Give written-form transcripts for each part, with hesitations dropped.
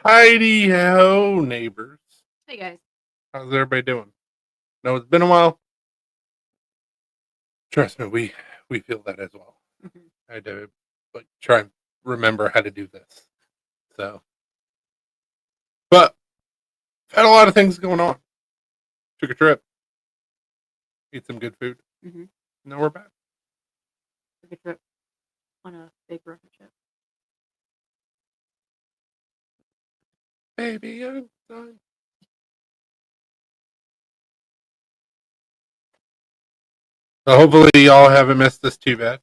Heidi ho, neighbors. Hey guys. How's everybody doing? No, it's been a while. Trust me, we feel that as well. Mhm. I had to try and remember how to do this. So, but had a lot of things going on. Took a trip, eat some good food. Mhm. Now we're back. Took a trip on a big road trip. Baby, I'm done. So hopefully y'all haven't missed this too bad.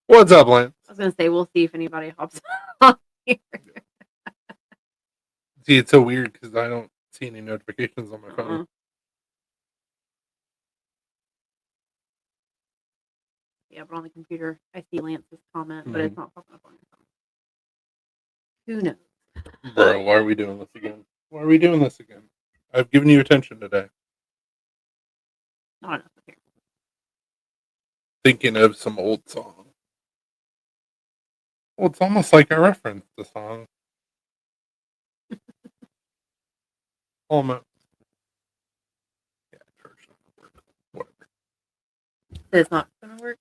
What's up, Lance? I was gonna say we'll see if anybody hops on here. See, it's so weird because I don't see any notifications on my phone. Yeah, but on the computer I see Lance's comment, but it's not popping up on your phone. Who knows? Bro, why are we doing this again? Why are we doing this again? I've given you attention today. Not enough apparently. Thinking of some old song. Well, it's almost like I referenced the song. Almost. Yeah, charge doesn't work. Whatever. It's not gonna work.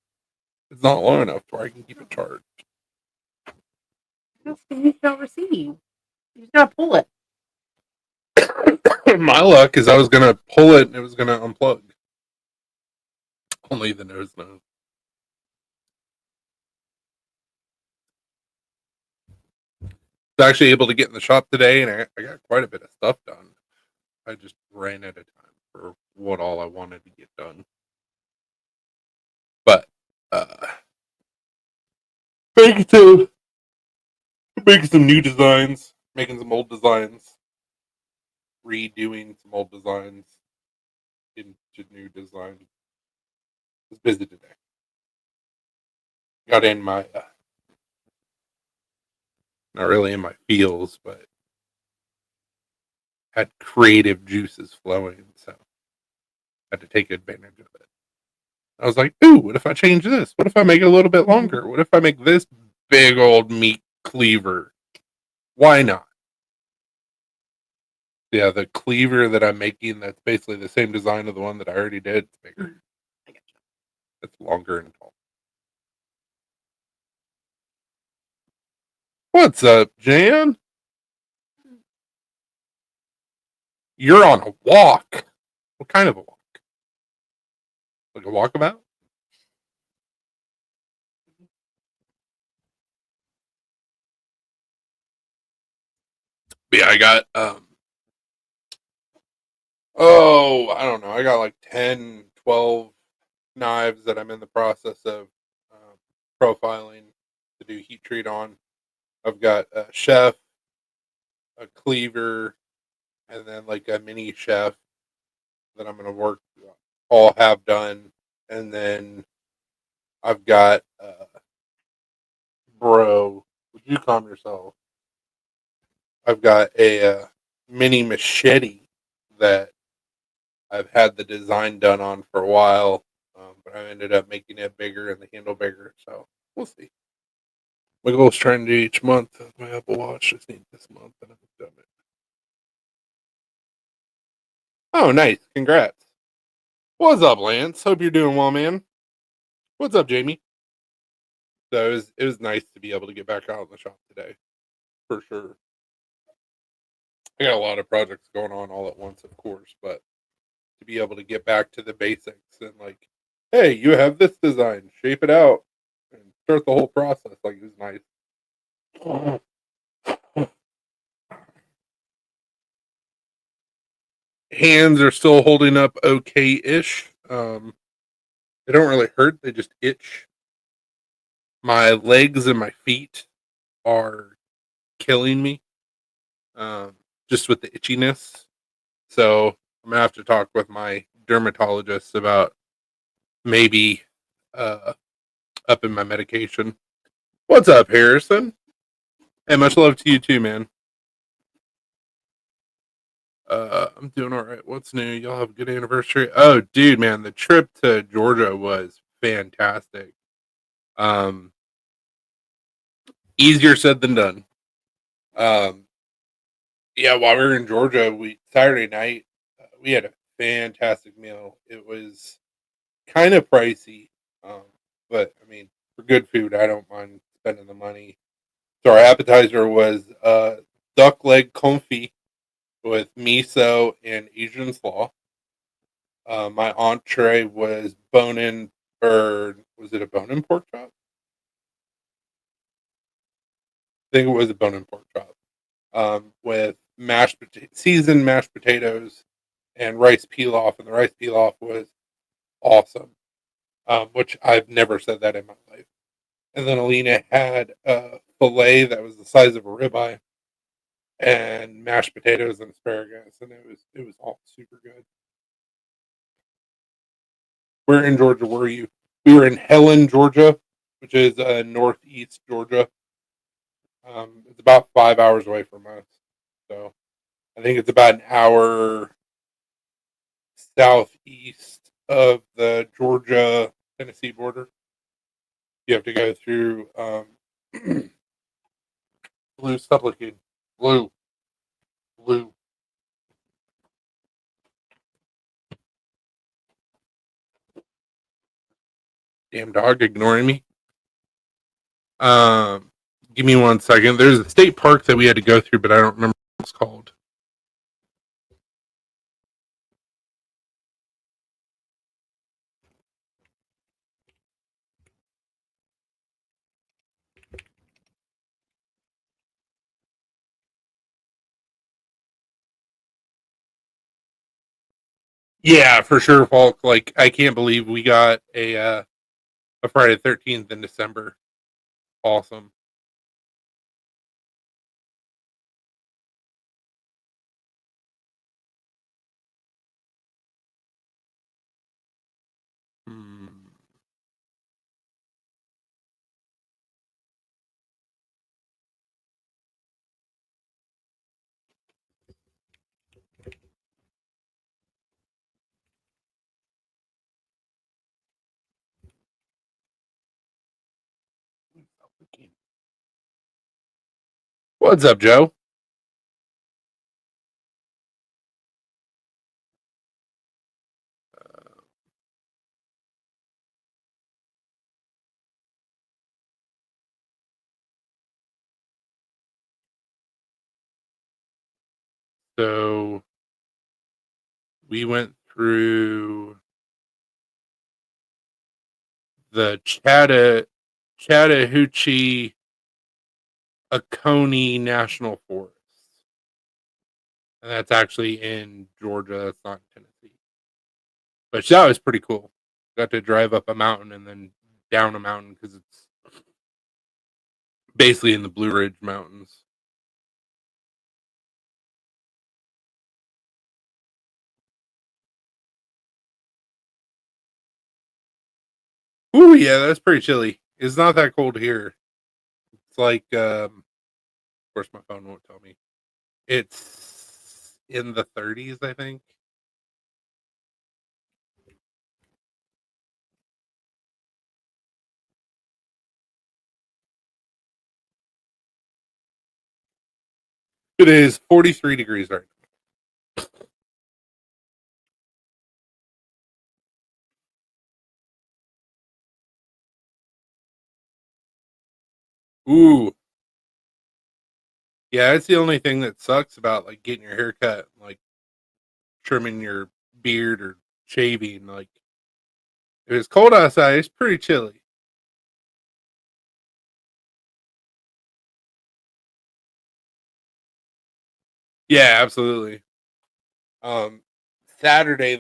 It's not long enough where I can keep it charged. You don't receive. You just gotta pull it. My luck is I was gonna pull it and it was gonna unplug. Only the nose knows. I was actually able to get in the shop today and I got quite a bit of stuff done. I just ran out of time for what all I wanted to get done. But making some new designs, making some old designs, redoing some old designs into new designs. Was busy today. Got in my not really in my feels, but had creative juices flowing, so had to take advantage of it. I was like, ooh, what if I change this? What if I make it a little bit longer? What if I make this big old meat cleaver? Why not? Yeah, the cleaver that I'm making, that's basically the same design of the one that I already did. It's bigger. I gotcha. It's longer and tall. What's up, Jan? You're on a walk. What kind of a walk? Like a walkabout? But yeah, I got I don't know. I got like 10, 12 knives that I'm in the process of profiling to do heat treat on. I've got a chef, a cleaver, and then like a mini chef that I'm going to work all have done. And then I've got bro, would you calm yourself? I've got a mini machete that I've had the design done on for a while, but I ended up making it bigger and the handle bigger. So we'll see. My goal is trying to do each month of my Apple Watch. Just need this month, and I've done it. Oh, nice! Congrats. What's up, Lance? Hope you're doing well, man. What's up, Jamie? So it was nice to be able to get back out in the shop today, for sure. I got a lot of projects going on all at once, of course, but to be able to get back to the basics and like, hey, you have this design, shape it out, and start the whole process. Like, it was nice. Hands are still holding up okay-ish. They don't really hurt; they just itch. My legs and my feet are killing me, just with the itchiness. So I'm gonna have to talk with my dermatologist about maybe upping my medication. What's up, Harrison? Hey, much love to you too, man. I'm doing all right. What's new? Y'all have a good anniversary. Oh, dude, man, the trip to Georgia was fantastic. Um, Easier said than done. Um, yeah, while we were in Georgia, we Saturday night we had a fantastic meal. It was kind of pricey, um, but I mean, for good food, I don't mind spending the money. So our appetizer was duck leg confit with miso and Asian slaw. My entree was bone-in, or was it a bone-in pork chop? I think it was a bone-in pork chop, with seasoned mashed potatoes and rice pilaf, and the rice pilaf was awesome, which I've never said that in my life. And then Alina had a fillet that was the size of a ribeye and mashed potatoes and asparagus, and it was all super good. Where in Georgia were you? We were in Helen, Georgia, which is northeast Georgia. It's about 5 hours away from us, so I think it's about an hour southeast of the Georgia Tennessee border. You have to go through blue. Stop looking. Blue, blue. Damn dog ignoring me. Um, Give me 1 second. There's a state park that we had to go through, but I don't remember what it's called. Yeah, for sure, Falk. Like, I can't believe we got a Friday the 13th in December. Awesome. Hmm. What's up, Joe? So we went through the Chattahoochee Oconee National Forest, and that's actually in Georgia. That's not in Tennessee, but that was pretty cool. Got to drive up a mountain and then down a mountain because it's basically in the Blue Ridge Mountains. Ooh, yeah, that's pretty chilly. It's not that cold here. It's like, of course, my phone won't tell me. It's in the 30s, I think. It is 43 degrees right now. Ooh, yeah, it's the only thing that sucks about like getting your hair cut, like trimming your beard or shaving. Like, if it's cold outside, it's pretty chilly. Yeah, absolutely. Um, Saturday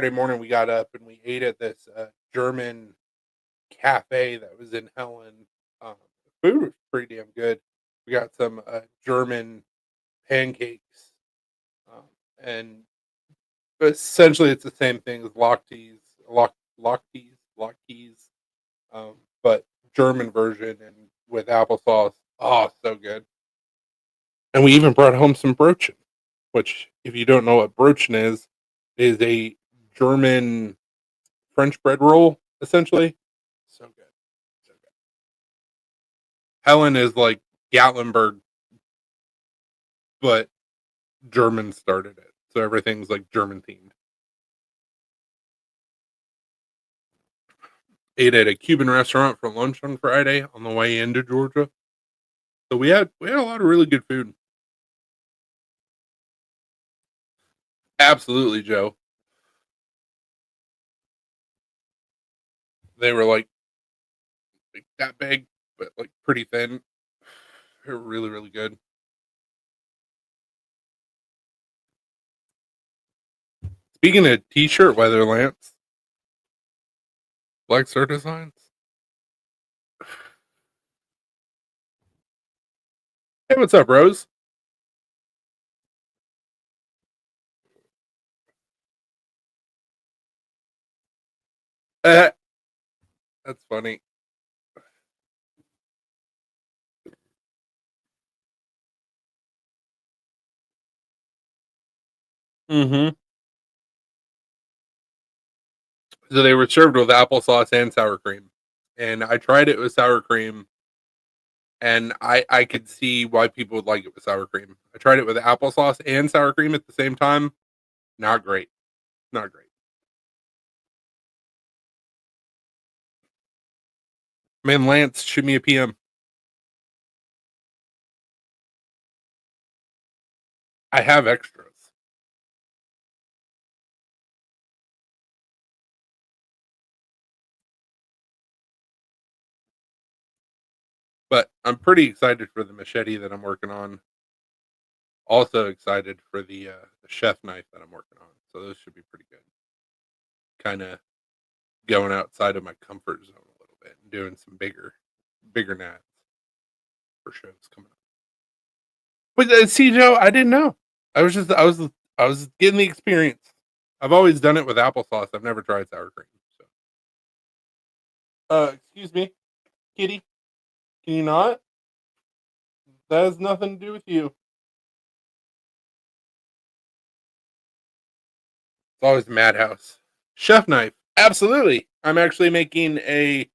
morning, we got up and we ate at this German cafe that was in Helen. Um, the food was pretty damn good. We got some German pancakes, um, and essentially it's the same thing as lock um, but German version and with applesauce. Oh, so good. And we even brought home some brochen, which, if you don't know what brochen is a German French bread roll, essentially. So good. So good. Helen is like Gatlinburg but Germans started it, so everything's like German themed. Ate at a Cuban restaurant for lunch on Friday on the way into Georgia. So we had a lot of really good food. Absolutely, Joe. They were like that big, but like pretty thin. They were really, really good. Speaking of t-shirt weather, Lance, Black Star Designs. Hey, what's up, Rose? Uh, that's funny. Mm-hmm. So they were served with applesauce and sour cream, and I tried it with sour cream, and I could see why people would like it with sour cream. I tried it with applesauce and sour cream at the same time. Not great. Not great. Man, Lance, shoot me a PM. I have extras, but I'm pretty excited for the machete that I'm working on. Also excited for the chef knife that I'm working on. So those should be pretty good. Kind of going outside of my comfort zone a little bit and doing some bigger nats for shows coming up. But see, Joe, I didn't know. I was getting the experience. I've always done it with applesauce. I've never tried sour cream. So, excuse me, kitty. Can you not? That has nothing to do with you. It's always Madhouse. Chef knife. Absolutely. I'm actually making a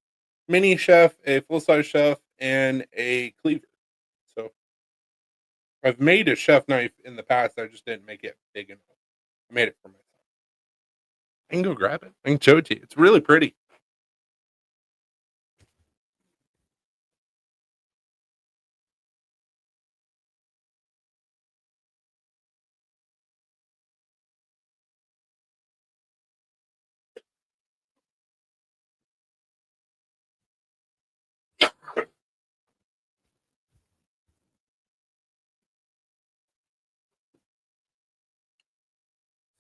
mini chef, a full size chef, and a cleaver. So I've made a chef knife in the past. I just didn't make it big enough. I made it for myself. I can go grab it. I can show it to you. It's really pretty.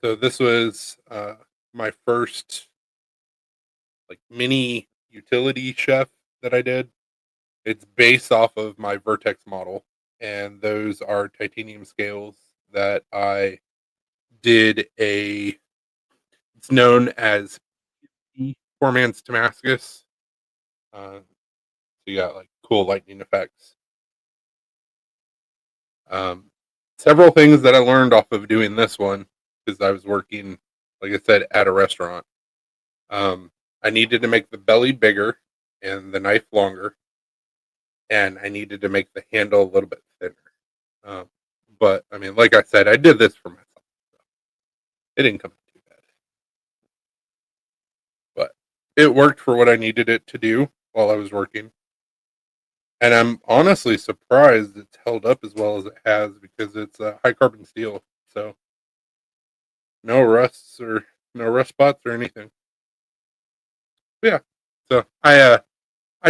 So this was my first like mini utility chef that I did. It's based off of my Vertex model, and those are titanium scales that I did a. It's known as Poor Man's Damascus. So you got like cool lightning effects. Um, Several things that I learned off of doing this one because I was working, like I said, at a restaurant. Um, I needed to make the belly bigger and the knife longer, and I needed to make the handle a little bit thinner. Um, but I mean, like I said, I did this for myself. So it didn't come out too bad, but it worked for what I needed it to do while I was working. And I'm honestly surprised it's held up as well as it has because it's high carbon steel. So no rusts or no rust spots or anything. But yeah. So I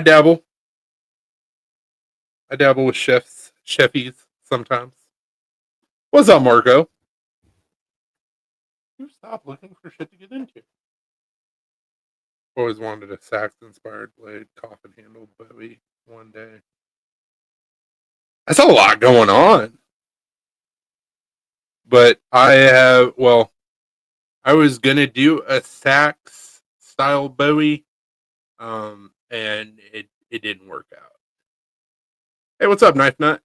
dabble. I dabble with chefies sometimes. What's up, Marco? You stop looking for shit to get into. Always wanted a sax inspired blade, coffin handle Bowie one day. That's a lot going on. But I have I was gonna do a sax style Bowie, and it didn't work out. Hey, what's up, Knife Nut?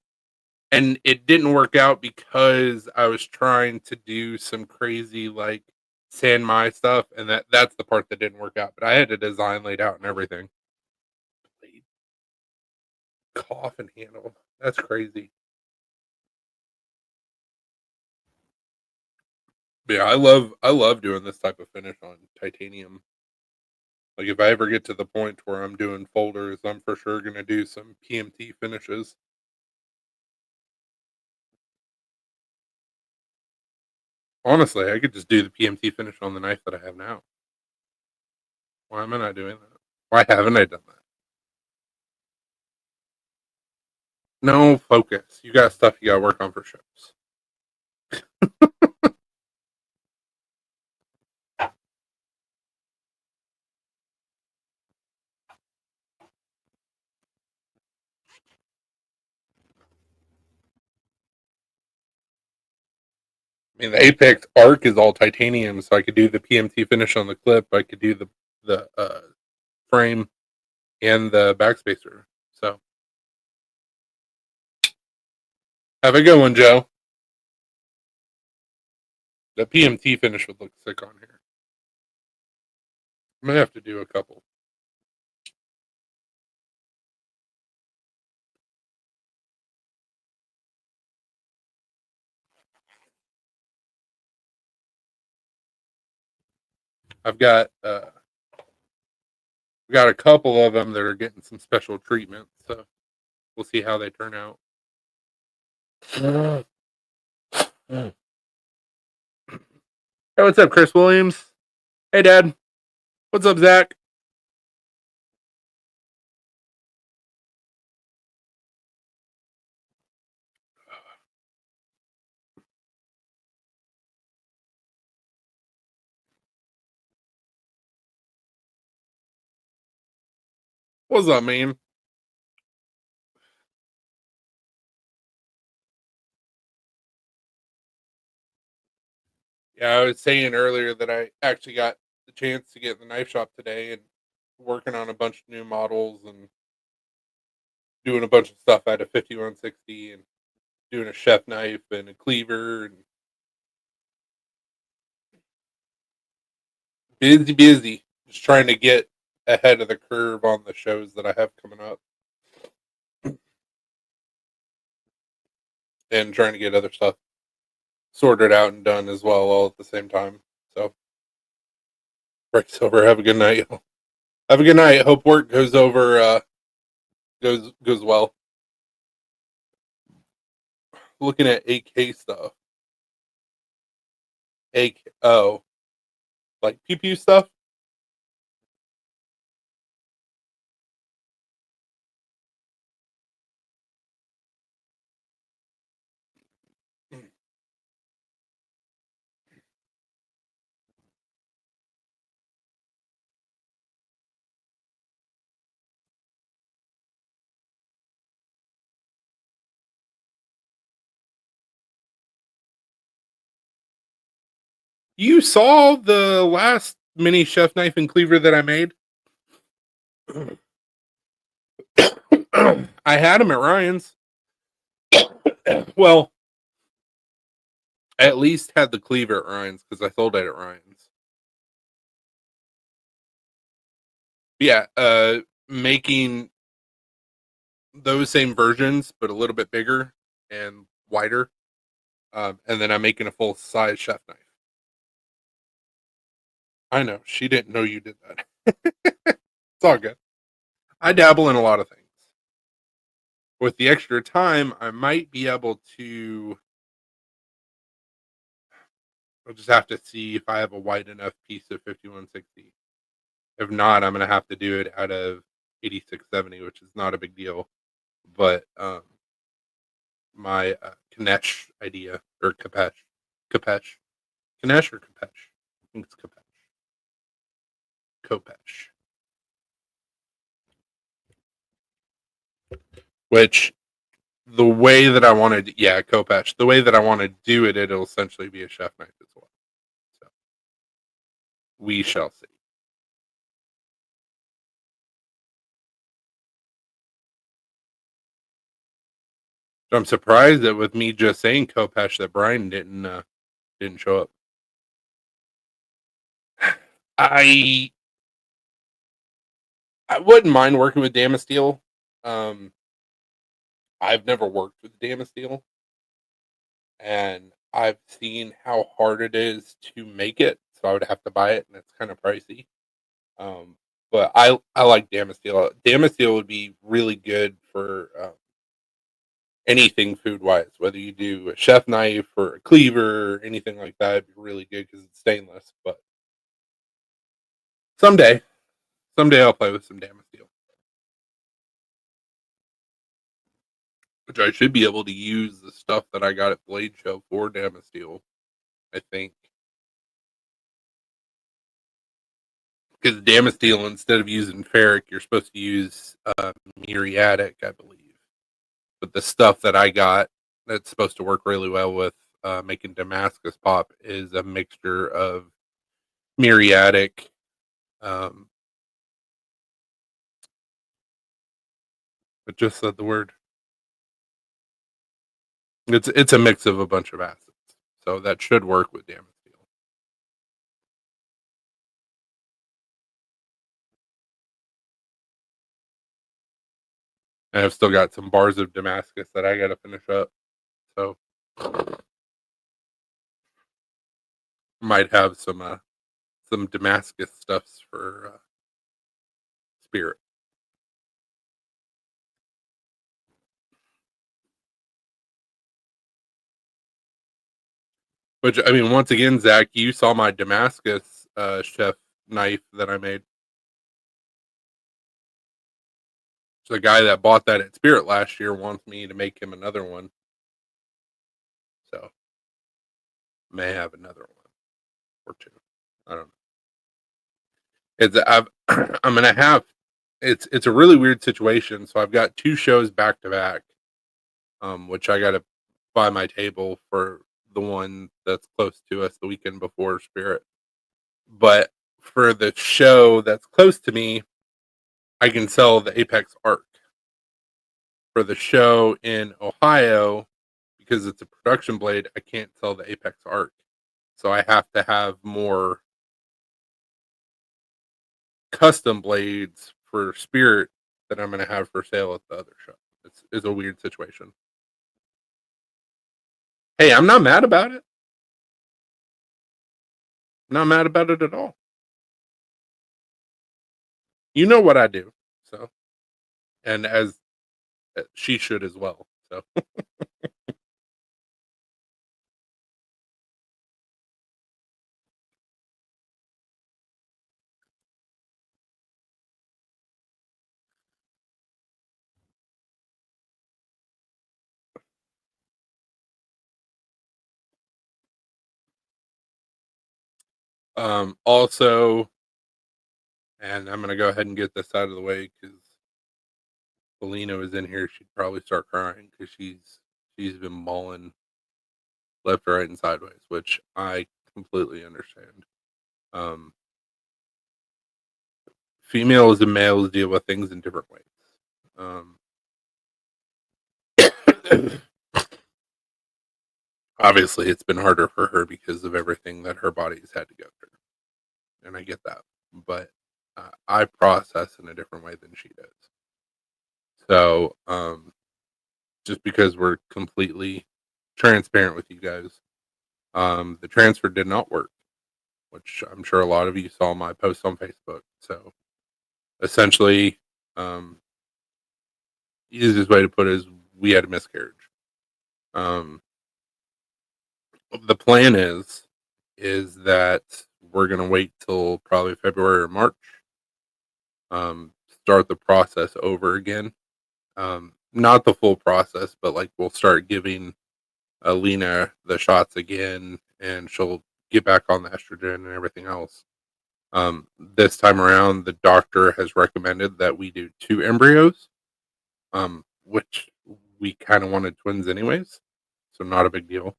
And it didn't work out because I was trying to do some crazy like San Mai stuff, and that's the part that didn't work out. But I had a design laid out and everything. Blade, coffin handle. That's crazy. Yeah, I love doing this type of finish on titanium. Like if I ever get to the point where I'm doing folders, I'm for sure gonna do some PMT finishes. Honestly, I could just do the PMT finish on the knife that I have now. Why am I not doing that? Why haven't I done that? No focus. You got stuff you gotta work on for ships. I mean, the Apex arc is all titanium, so I could do the PMT finish on the clip. I could do the frame and the backspacer. So have a good one, Joe. The PMT finish would look sick on here. I'm gonna have to do a couple. I've got a couple of them that are getting some special treatment, so we'll see how they turn out. Hey, what's up, Chris Williams? Hey, Dad. What's up, Zach? What's up, man? Yeah, I was saying earlier that I actually got the chance to get in the knife shop today and working on a bunch of new models and doing a bunch of stuff out of 5160 and doing a chef knife and a cleaver and busy. Just trying to get ahead of the curve on the shows that I have coming up and trying to get other stuff sorted out and done as well all at the same time. So breaks over. Have a good night. Have a good night. Hope work goes over goes well. Looking at AK stuff. AK like pew pew stuff. You saw the last mini chef knife and cleaver that I made? I had them at Ryan's. Well, I at least had the cleaver at Ryan's because I sold it at Ryan's. Yeah, making those same versions, but a little bit bigger and wider. And then I'm making a full size chef knife. I know she didn't know you did that. It's all good. I dabble in a lot of things. With the extra time, I might be able to. I'll just have to see if I have a wide enough piece of 5160. If not, I'm gonna have to do it out of 8670, which is not a big deal. But my Kanesh idea or Kapesh, Kanesh or Kapesh. I think it's Kopesh. Which the way that I want to, yeah, Kopesh. The way that I want to do it, it'll essentially be a chef knife as well. So we shall see. So I'm surprised that with me just saying Kopesh that Brian didn't show up. I I wouldn't mind working with Damasteel. Um, I've never worked with Damasteel, and I've seen how hard it is to make it, so I would have to buy it, and it's kind of pricey. Um, but I like Damasteel. Damasteel would be really good for anything food wise, whether you do a chef knife or a cleaver or anything like that. It'd be really good because it's stainless. But someday, someday I'll play with some Damasteel, which I should be able to use the stuff that I got at Blade Show for Damasteel. I think because Damasteel, instead of using ferric, you're supposed to use muriatic, I believe. But the stuff that I got that's supposed to work really well with making Damascus pop is a mixture of muriatic. Um, but just said the word. It's a mix of a bunch of acids, so that should work with Damascus. And I've still got some bars of Damascus that I got to finish up. So might have some Damascus stuffs for Spirit. Which I mean, once again, Zach, you saw my Damascus chef knife that I made. So the guy that bought that at Spirit last year wants me to make him another one. So may have another one or two. I don't know. It's I'm gonna have it's a really weird situation. So I've got two shows back to back, which I got to buy my table for the one that's close to us the weekend before Spirit. But for the show that's close to me, I can sell the Apex Arc. For the show in Ohio, because it's a production blade, I can't sell the Apex Arc. So I have to have more custom blades for Spirit that I'm going to have for sale at the other show. It's a weird situation. Hey, I'm not mad about it. Not mad about it at all. You know what I do, so and as she should as well. So, also, and I'm gonna go ahead and get this out of the way because Felina was in here. She'd probably start crying because she's been bawling left, right, and sideways, which I completely understand. Um, Females and males deal with things in different ways. Um, Obviously, it's been harder for her because of everything that her body's had to go through, and I get that. But I process in a different way than she does. So, just because we're completely transparent with you guys, the transfer did not work, which I'm sure a lot of you saw my post on Facebook. So, essentially, um, easiest way to put it is we had a miscarriage. Um, the plan is that we're gonna wait till probably February or March, start the process over again. Not the full process, but like we'll start giving Alina the shots again, and she'll get back on the estrogen and everything else. This time around, the doctor has recommended that we do two embryos, which we kind of wanted twins anyways, so not a big deal.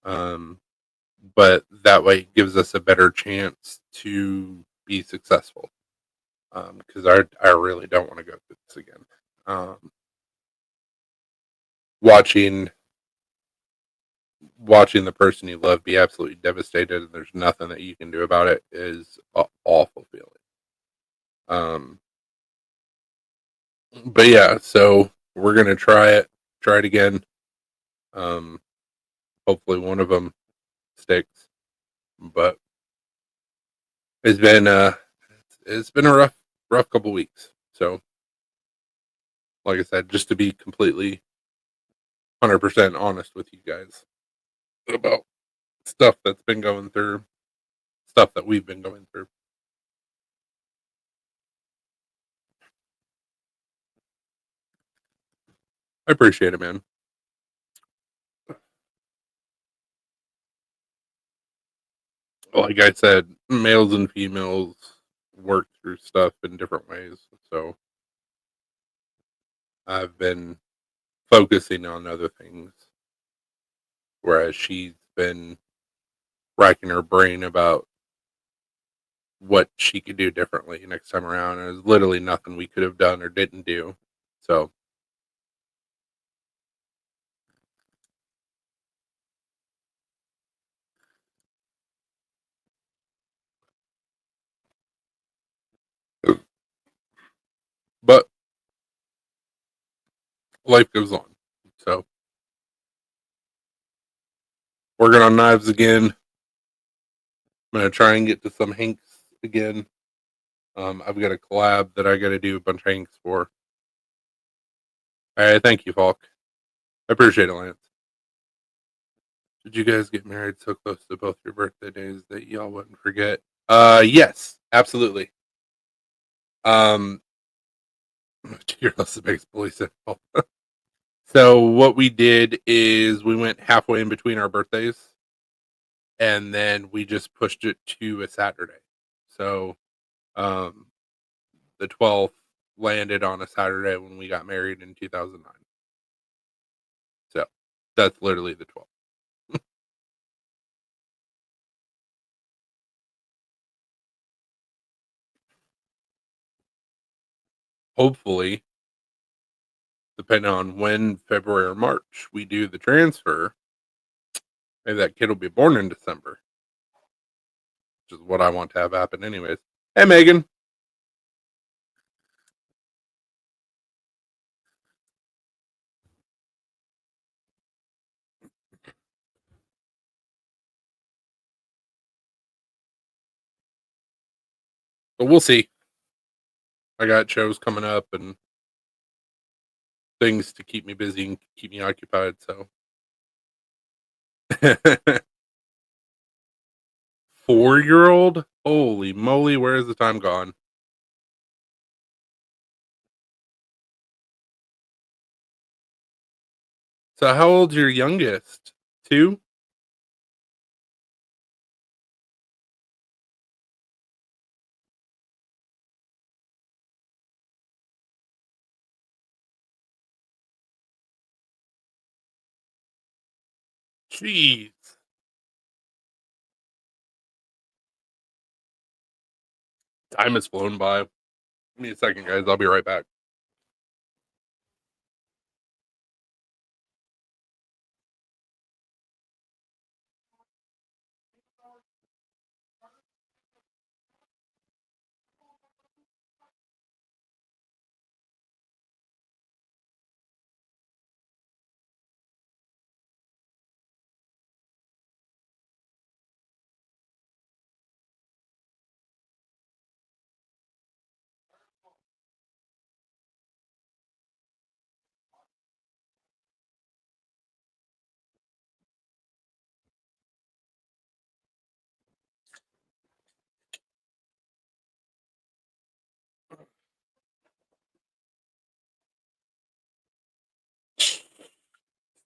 Um, but that way it gives us a better chance to be successful. Because I really don't want to go through this again. Um, watching watching the person you love be absolutely devastated and there's nothing that you can do about it is an awful feeling. Um, but yeah, so we're gonna try it again. Um, Hopefully, one of them sticks. But it's been a rough couple weeks. So, like I said, just to be completely 100% honest with you guys about stuff that's been going through, stuff that we've been going through. I appreciate it, man. Like I said, males and females work through stuff in different ways. So I've been focusing on other things, whereas she's been racking her brain about what she could do differently next time around. And there's literally nothing we could have done or didn't do. So, but life goes on. So, working on knives again. I'm gonna try and get to some Hanks again. I've got a collab that I got to do a bunch of Hanks for. All right, thank you, Falk. I appreciate it, Lance. Did you guys get married so close to both your birthday days that y'all wouldn't forget? Yes, absolutely. Um, you're less the biggest police info. So what we did is we went halfway in between our birthdays, and then we just pushed it to a Saturday. So um, the 12th landed on a Saturday when we got married in 2009. So that's literally the 12th. Hopefully, depending on when February or March we do the transfer, maybe that kid will be born in December, which is what I want to have happen, anyways. Hey, Megan. But we'll see. I got shows coming up and things to keep me busy and keep me occupied. So 4-year old? Holy moly, where is the time gone? So how old's your youngest? 2? Jeez. Time has flown by. Give me a second, guys. I'll be right back.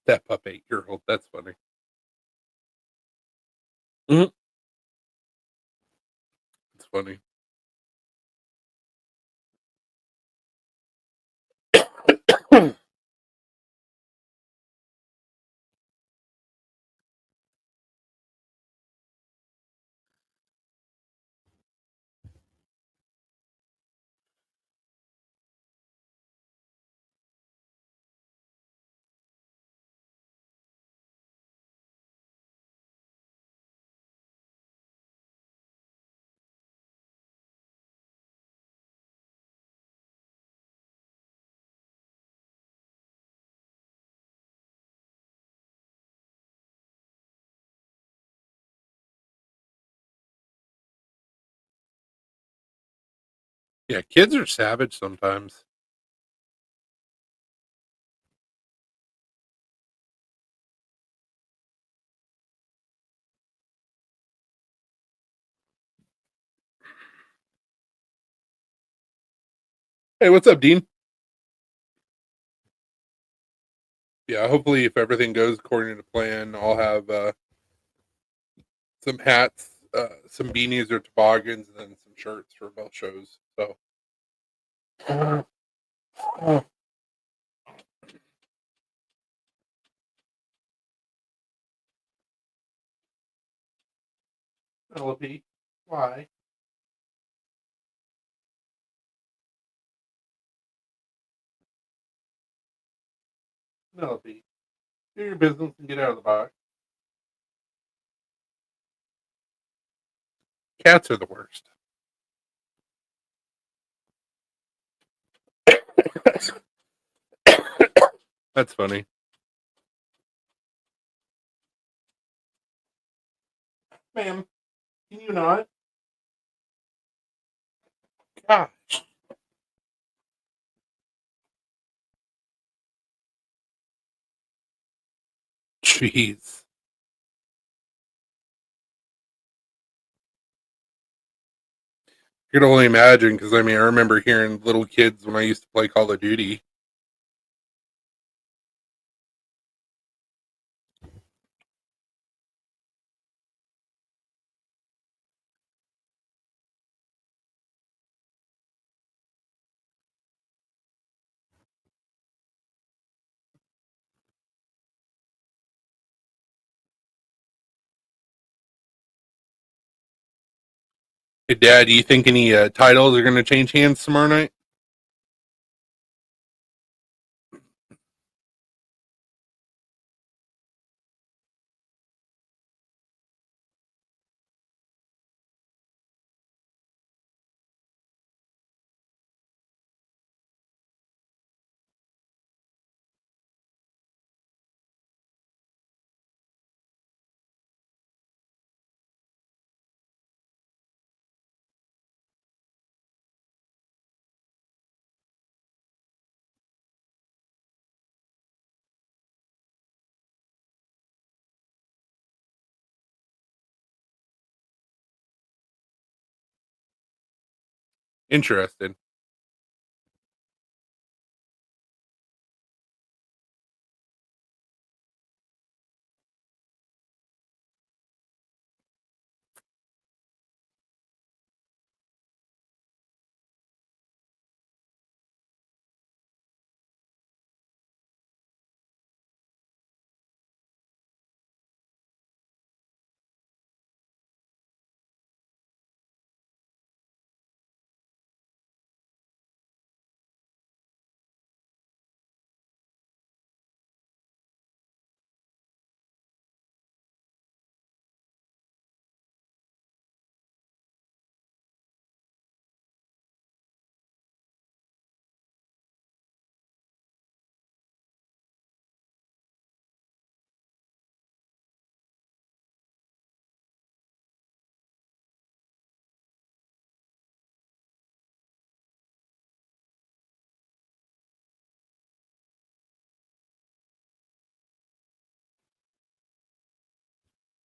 Step up 8-year old. That's funny. Mhm. It's funny. Yeah, kids are savage sometimes. Hey, what's up, Dean? Yeah, hopefully, if everything goes according to plan, I'll have some hats, some beanies or toboggans, and then some shirts for both shows. So, Penelope, why? Penelope, do your business and get out of the box. Cats are the worst. That's funny. Ma'am, can you not? Gosh. Jeez. You can only imagine because I mean, I remember hearing little kids when I used to play Call of Duty. Hey, Dad, do you think any titles are going to change hands tomorrow night? Interested.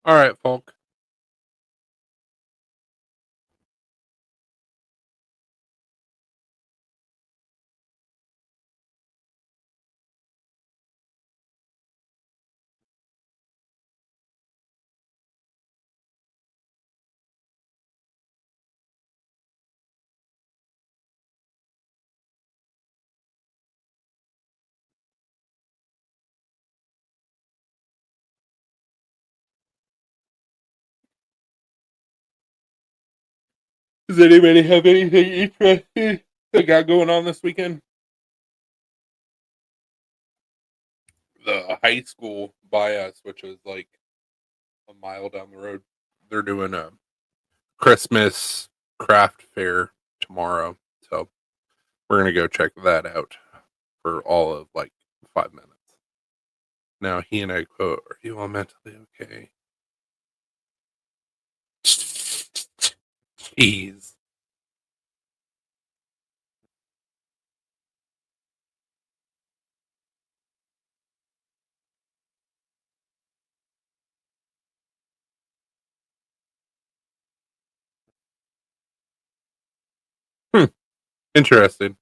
All right, Folk. Does anybody have anything interesting they got going on this weekend? The high school by us, which is like a mile down the road, they're doing a Christmas craft fair tomorrow. So we're gonna go check that out for all of like 5 minutes. Now he and I quote, "Are you all mentally okay?" Jeez. Interesting.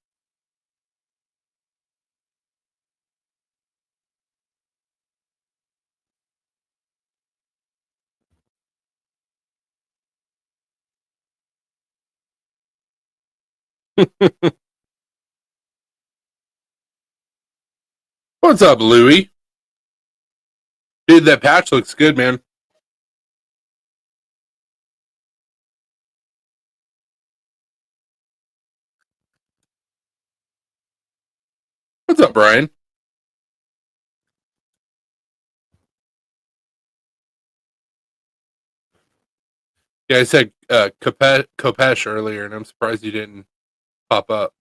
What's up, Louie? Dude, that patch looks good, man. What's up, Brian? Yeah, I said Kopesh earlier, and I'm surprised you didn't pop up.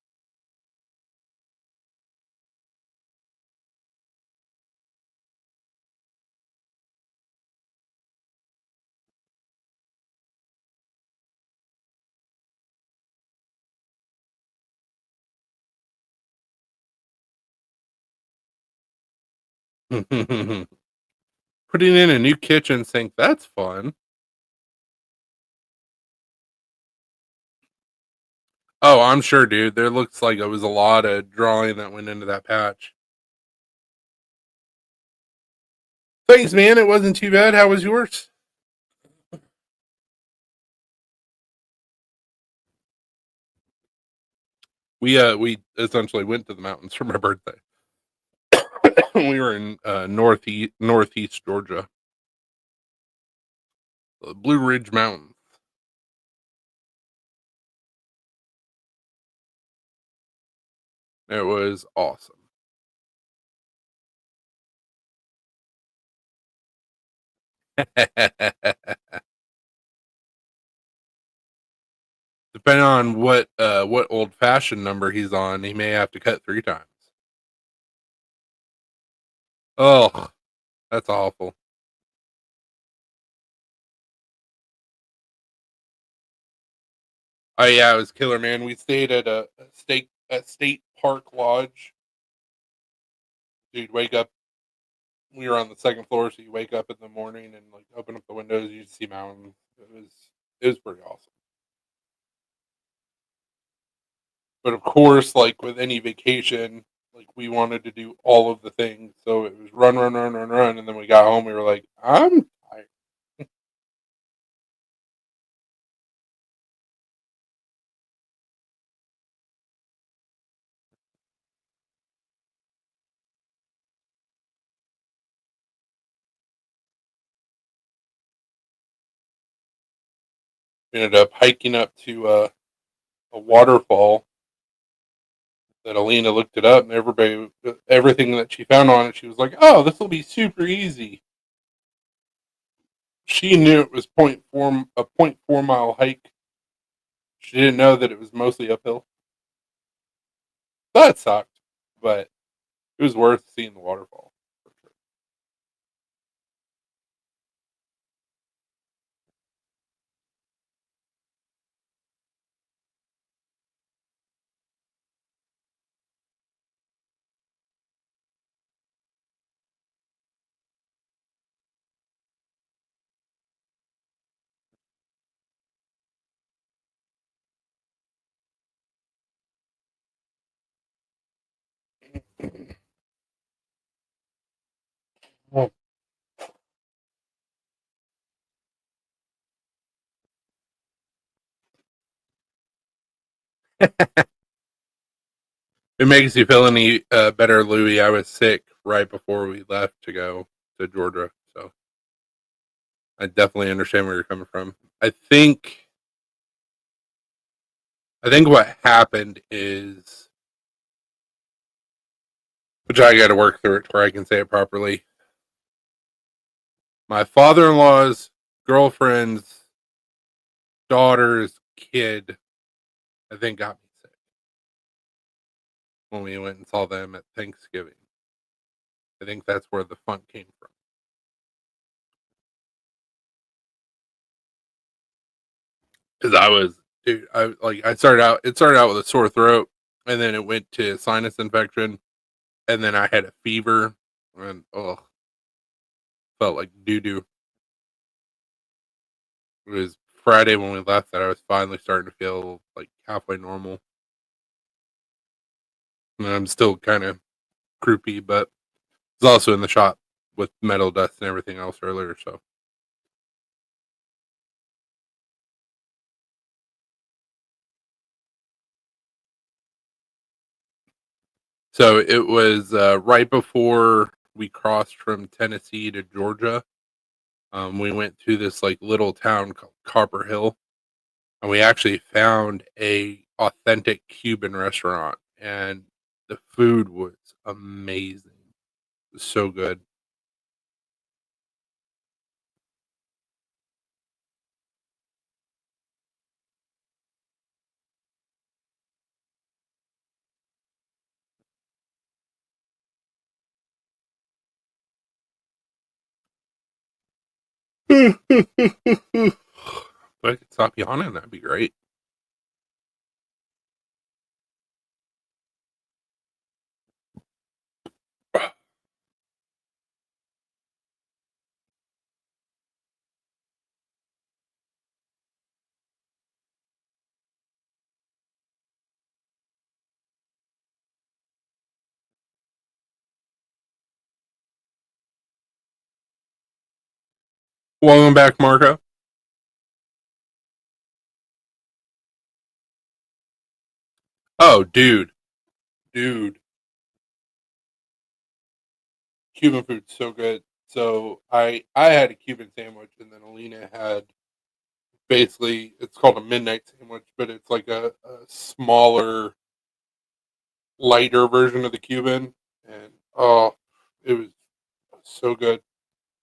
Putting in a new kitchen sink, that's fun. Oh, I'm sure, dude. There looks like it was a lot of drawing that went into that patch. Thanks, man. It wasn't too bad. How was yours? We essentially went to the mountains for my birthday. We were in northeast Georgia, the Blue Ridge Mountains. It was awesome. Depending on what old fashioned number he's on, he may have to cut 3 times. Oh, that's awful. Oh yeah, it was killer, man. We stayed at a state park lodge. Dude, wake up. We were on the second floor, so you wake up in the morning and like open up the windows, you see mountains. It was pretty awesome. But of course, like with any vacation, like we wanted to do all of the things, so it was run, run, run, run, run, and then we got home. We were like, I'm tired. We ended up hiking up to a waterfall that Alina looked it up, and everything that she found on it, she was like, "Oh, this will be super easy." She knew it was a 0.4 mile hike. She didn't know that it was mostly uphill. That sucked, but it was worth seeing the waterfall for sure. Well, it makes you feel any better, Louie. I was sick right before we left to go to Georgia, so I definitely understand where you're coming from. I think I think what happened is, which I got to work through it where I can say it properly. My father-in-law's girlfriend's daughter's kid, I think, got me sick when we went and saw them at Thanksgiving. I think that's where the funk came from. Because I was, dude, I started out. It started out with a sore throat, and then it went to sinus infection, and then I had a fever, and felt like doo doo. It was Friday when we left that I was finally starting to feel like halfway normal. And I'm still kind of croupy, but I was also in the shop with metal dust and everything else earlier. So it was right before we crossed from Tennessee to Georgia. We went through this like little town called Copper Hill, and we actually found a authentic Cuban restaurant, and the food was amazing. It was so good. If I could stop yawning, that'd be great. Welcome back, Marco. Oh, dude, Cuban food's so good. So I had a Cuban sandwich, and then Alina had basically it's called a midnight sandwich, but it's like a smaller, lighter version of the Cuban, and oh, it was so good.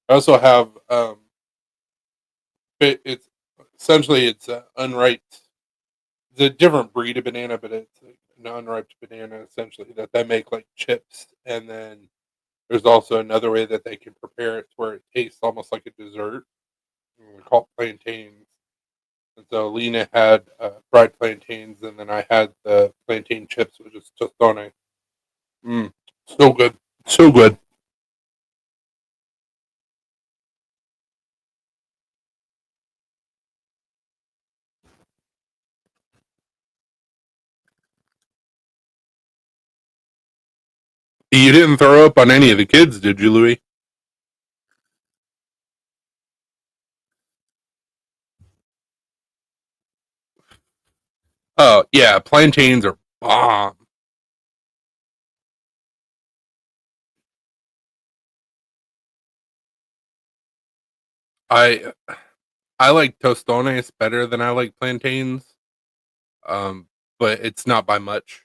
I also have it's essentially it's unripe. It's a different breed of banana, but it's like an unripe banana essentially that they make like chips, and then there's also another way that they can prepare it where it tastes almost like a dessert. We call it plantains. And so Lena had fried plantains, and then I had the plantain chips, which is tostone. Mm, so good, so good. You didn't throw up on any of the kids, did you, Louis? Oh yeah, plantains are bomb. I I like tostones better than I like plantains. Um, but it's not by much.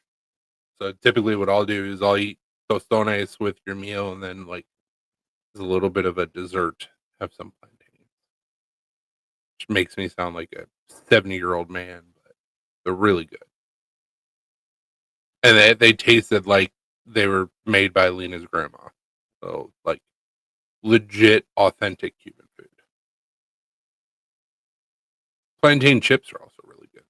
So typically, what I'll do is I'll eat tostones with your meal, and then like as a little bit of a dessert, have some plantains, which makes me sound like a 70-year-old man, but they're really good, and they tasted like they were made by Lena's grandma. So like legit, authentic Cuban food. Plantain chips are also really good.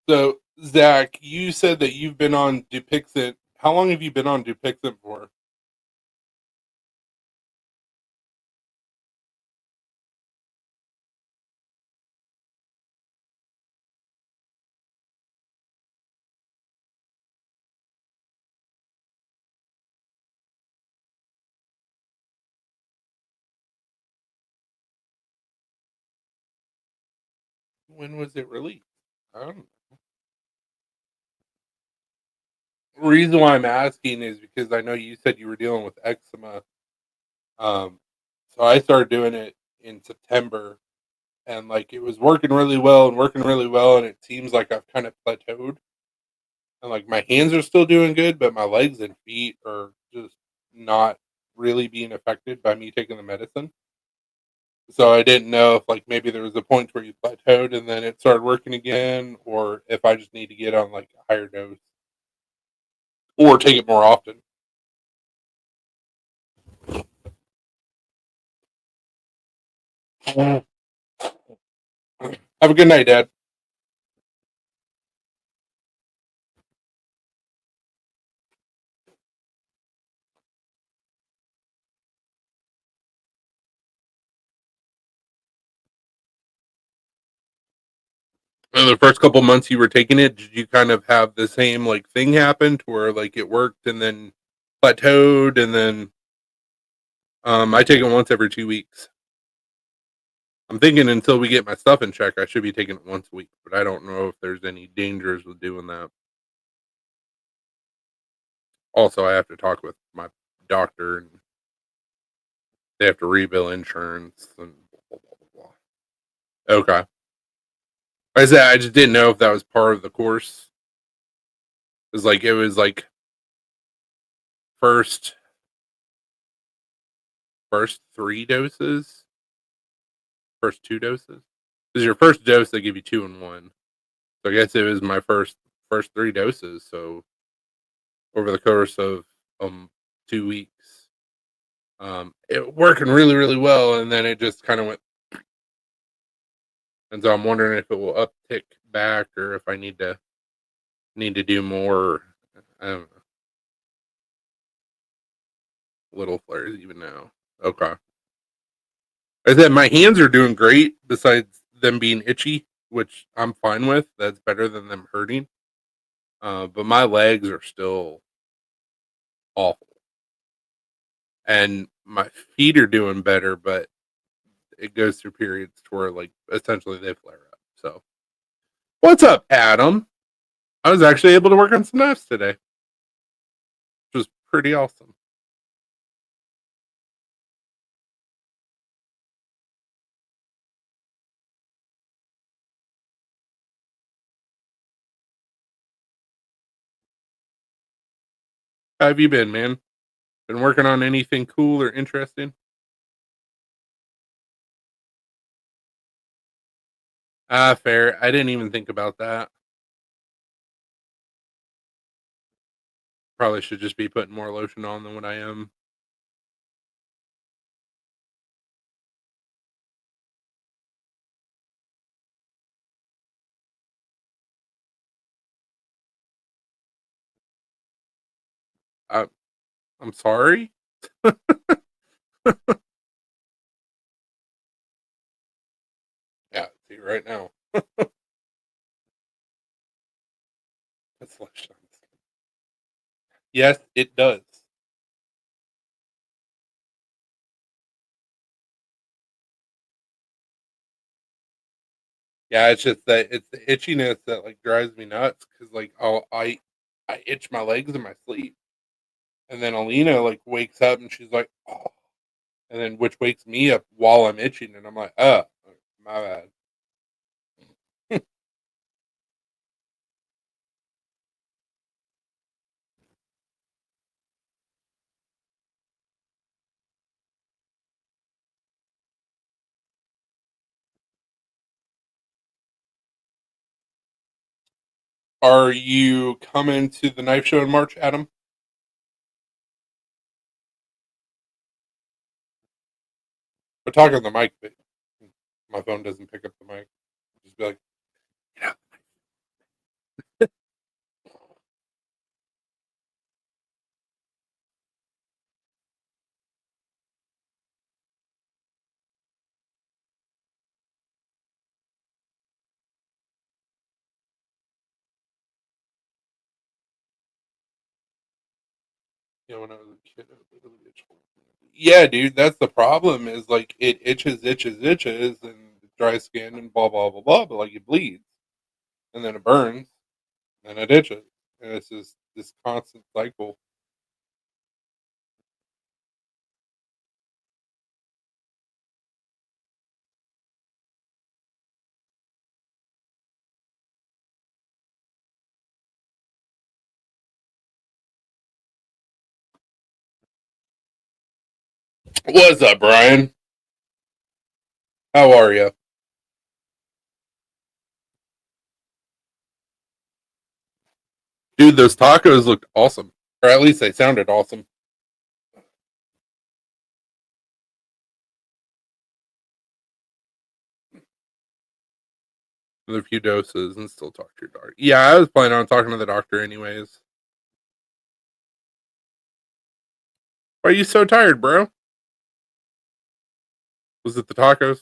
So Zach, you said that you've been on Dupixent. How long have you been on Dupixent for? When was it released? I don't know. The reason why I'm asking is because I know you said you were dealing with eczema. Um, so I started doing it in September, and like it was working really well and working really well, and it seems like I've kind of plateaued. And like my hands are still doing good, but my legs and feet are just not really being affected by me taking the medicine. So I didn't know if like maybe there was a point where you plateaued and then it started working again, or if I just need to get on like a higher dose or take it more often. Have a good night, Dad. In the first couple months you were taking it, did you kind of have the same like thing happen to where like it worked and then plateaued and then I take it once every 2 weeks. I'm thinking until we get my stuff in check, I should be taking it once a week, but I don't know if there's any dangers with doing that. Also, I have to talk with my doctor and they have to rebill insurance and blah, blah, blah, blah. Okay. I said I just didn't know if that was part of the course. It was like first first 3 doses, first 2 doses. This is your first dose. They give you 2 and 1. So I guess it was my first 3 doses. So over the course of 2 weeks, it working really really well, and then it just kind of went. And so I'm wondering if it will uptick back or if I need to do more. I don't know. Little flares even now. Okay. I said my hands are doing great. Besides them being itchy, which I'm fine with. That's better than them hurting. But my legs are still awful, and my feet are doing better. But it goes through periods to where like essentially they flare up. So what's up, Adam? I was actually able to work on some knives today, which was pretty awesome. How have you been, man? Been working on anything cool or interesting? Ah, fair. I didn't even think about that. Probably should just be putting more lotion on than what I am. I, I'm sorry. Yeah, see right now. That's lotion. Yes, it does. Yeah, it's just that it's the itchiness that like drives me nuts because like I itch my legs in my sleep, and then Alina like wakes up and she's like, oh, and then which wakes me up while I'm itching, and I'm like, oh, my bad. Are you coming to the knife show in March, Adam? We're talking on the mic, but my phone doesn't pick up the mic. Just be like, yeah. Yeah, when I was a kid, it really itched. Yeah, dude, that's the problem. Is like it itches, and dry skin and blah blah blah blah. But like it bleeds, and then it burns, and it itches, and it's just this constant cycle. What's up, Brian? How are you, dude? Those tacos looked awesome, or at least they sounded awesome. another few doses and still talk to your doctor. Yeah, I was planning on talking to the doctor anyways. Why are you so tired, bro? Was it the tacos?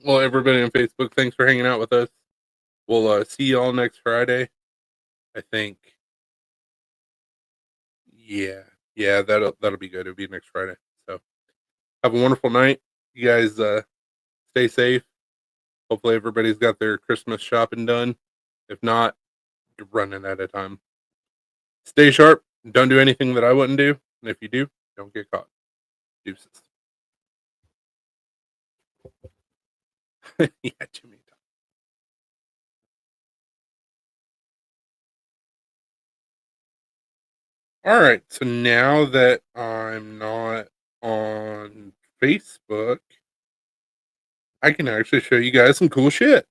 Well, everybody on Facebook, thanks for hanging out with us. We'll see you all next Friday. I think. Yeah, yeah, that'll be good. It'll be next Friday. So have a wonderful night. You guys stay safe. Hopefully everybody's got their Christmas shopping done. If not, you're running out of time. Stay sharp. Don't do anything that I wouldn't do. And if you do, don't get caught. Deuces. Yeah, too many times. All right. So now that I'm not on Facebook, I can actually show you guys some cool shit.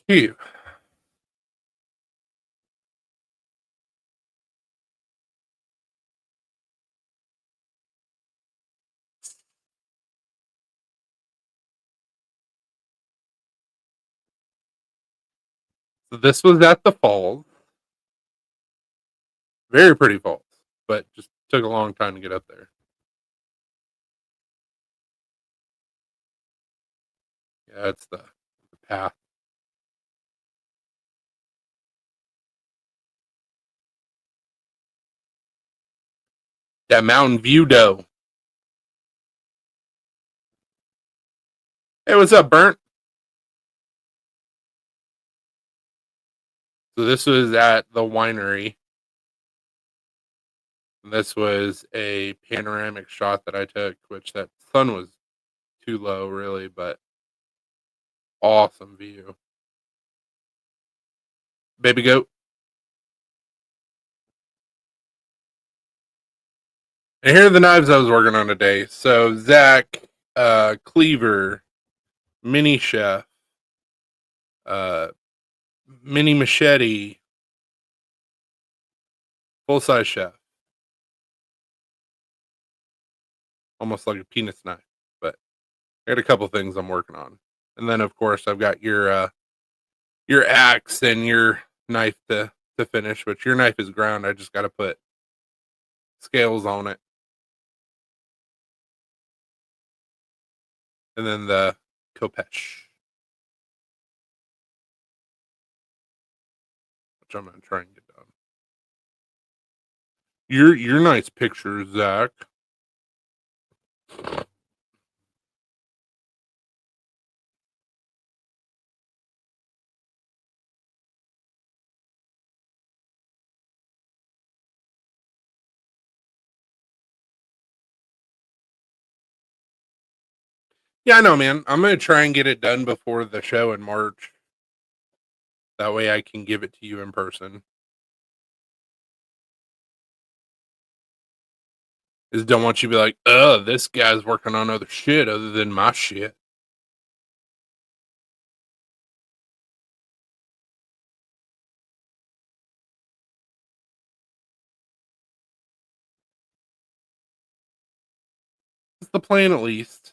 Cute. So this was at the falls. Very pretty falls, but just took a long time to get up there. Yeah, it's the path. That Mountain View dough. Hey, what's up, Burnt? So this was at the winery. This was a panoramic shot that I took, which that sun was too low, really, but awesome view. Baby goat. And here are the knives I was working on today. So Zach, cleaver, mini chef, uh, mini machete, full size chef. Almost like a penis knife, but I got a couple things I'm working on. And then of course I've got your axe and your knife to finish, which your knife is ground. I just got to put scales on it. And then the Kopesh, which I'm gonna try and get done. Your nice picture, Zach. Yeah, I know, man. I'm gonna try and get it done before the show in March. That way I can give it to you in person. Just don't want you to be like, oh, this guy's working on other shit other than my shit. It's the plan at least.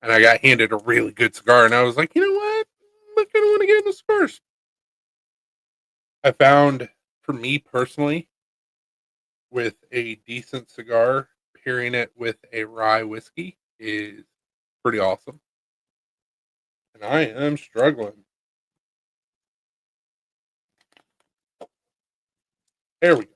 and I got handed a really good cigar, and I was like, you know what? I kind of want to get into cigars. I found, for me personally, with a decent cigar, pairing it with a rye whiskey is pretty awesome. And I am struggling. There we go.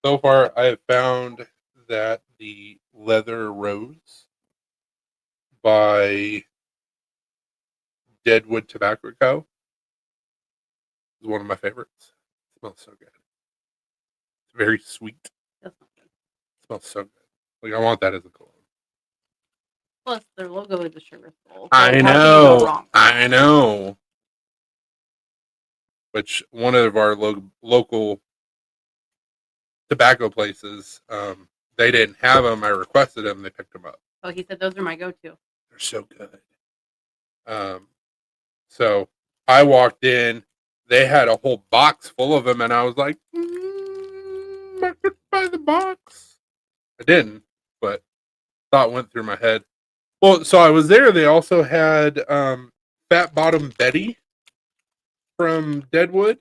So far, I have found that the Leather Rose by Deadwood Tobacco Co. is one of my favorites. It smells so good. It's very sweet. That's not good. It smells so good. Like, I want that as a cologne. Plus, their logo is a sugar skull. So I how can you know. go wrong? I know. Which one of our local tobacco places, they didn't have them. I requested them. They picked them up. Oh, he said those are my go-to. They're so good. So I walked in. They had a whole box full of them, and I was like, I could buy the box. I didn't, but thought went through my head. Well, so I was there. They also had Fat Bottom Betty from Deadwood,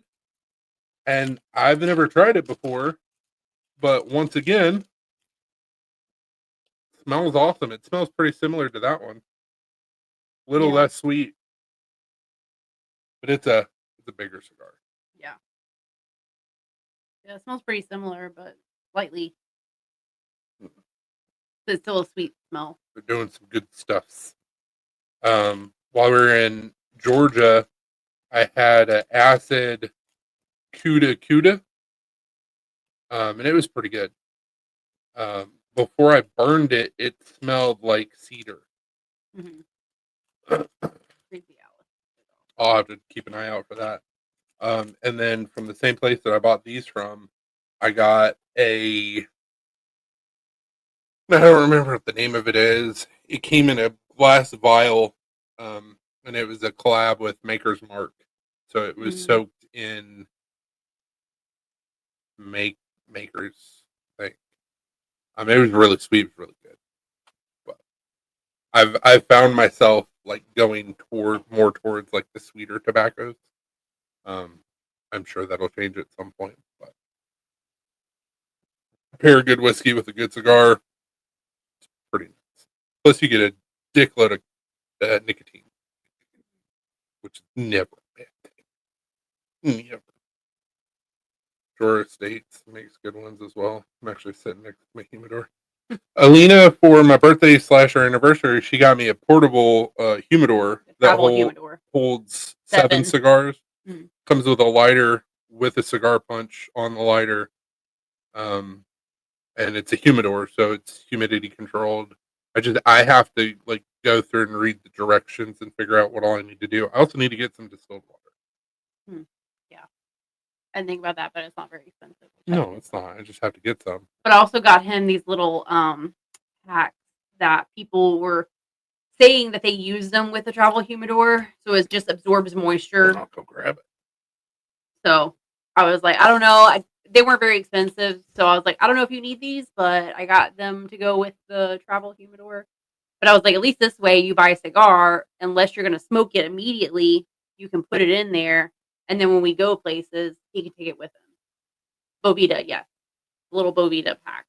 and I've never tried it before. But once again, smells awesome. It smells pretty similar to that one. A little less sweet, but it's a bigger cigar. Yeah. Yeah, it smells pretty similar, but slightly. It's still a sweet smell. They're doing some good stuffs. While we were in Georgia, I had an acid Cuda, and it was pretty good. Before I burned it, it smelled like cedar. Mm-hmm. I'll have to keep an eye out for that. And then from the same place that I bought these from, I got I don't remember what the name of it is. It came in a glass vial, and it was a collab with Maker's Mark. So it was soaked in Maker's thing. It was really sweet, it was really good. But I've found myself like going more towards like the sweeter tobaccos. I'm sure that'll change at some point. But pair a good whiskey with a good cigar, it's pretty nice. Plus, you get a dickload of nicotine, which is never a bad thing. Never. Drawer Estates makes good ones as well. I'm actually sitting next to my humidor. Alina, for my birthday / our anniversary, she got me a portable humidor that holds 7 cigars. Mm. Comes with a lighter with a cigar punch on the lighter. And it's a humidor, so it's humidity controlled. I have to like go through and read the directions and figure out what all I need to do. I also need to get some distilled water. Yeah. I think about that, but it's not very expensive. No, it's not. I just have to get some. But I also got him these little packs that people were saying that they use them with the travel humidor, so it just absorbs moisture. I'll go grab it. So I was like, I don't know. They weren't very expensive, so I was like, I don't know if you need these, but I got them to go with the travel humidor. But I was like, at least this way, you buy a cigar, unless you're going to smoke it immediately, you can put it in there, and then when we go places, he can take it with him. Bovita, yes. Little Bovita pack.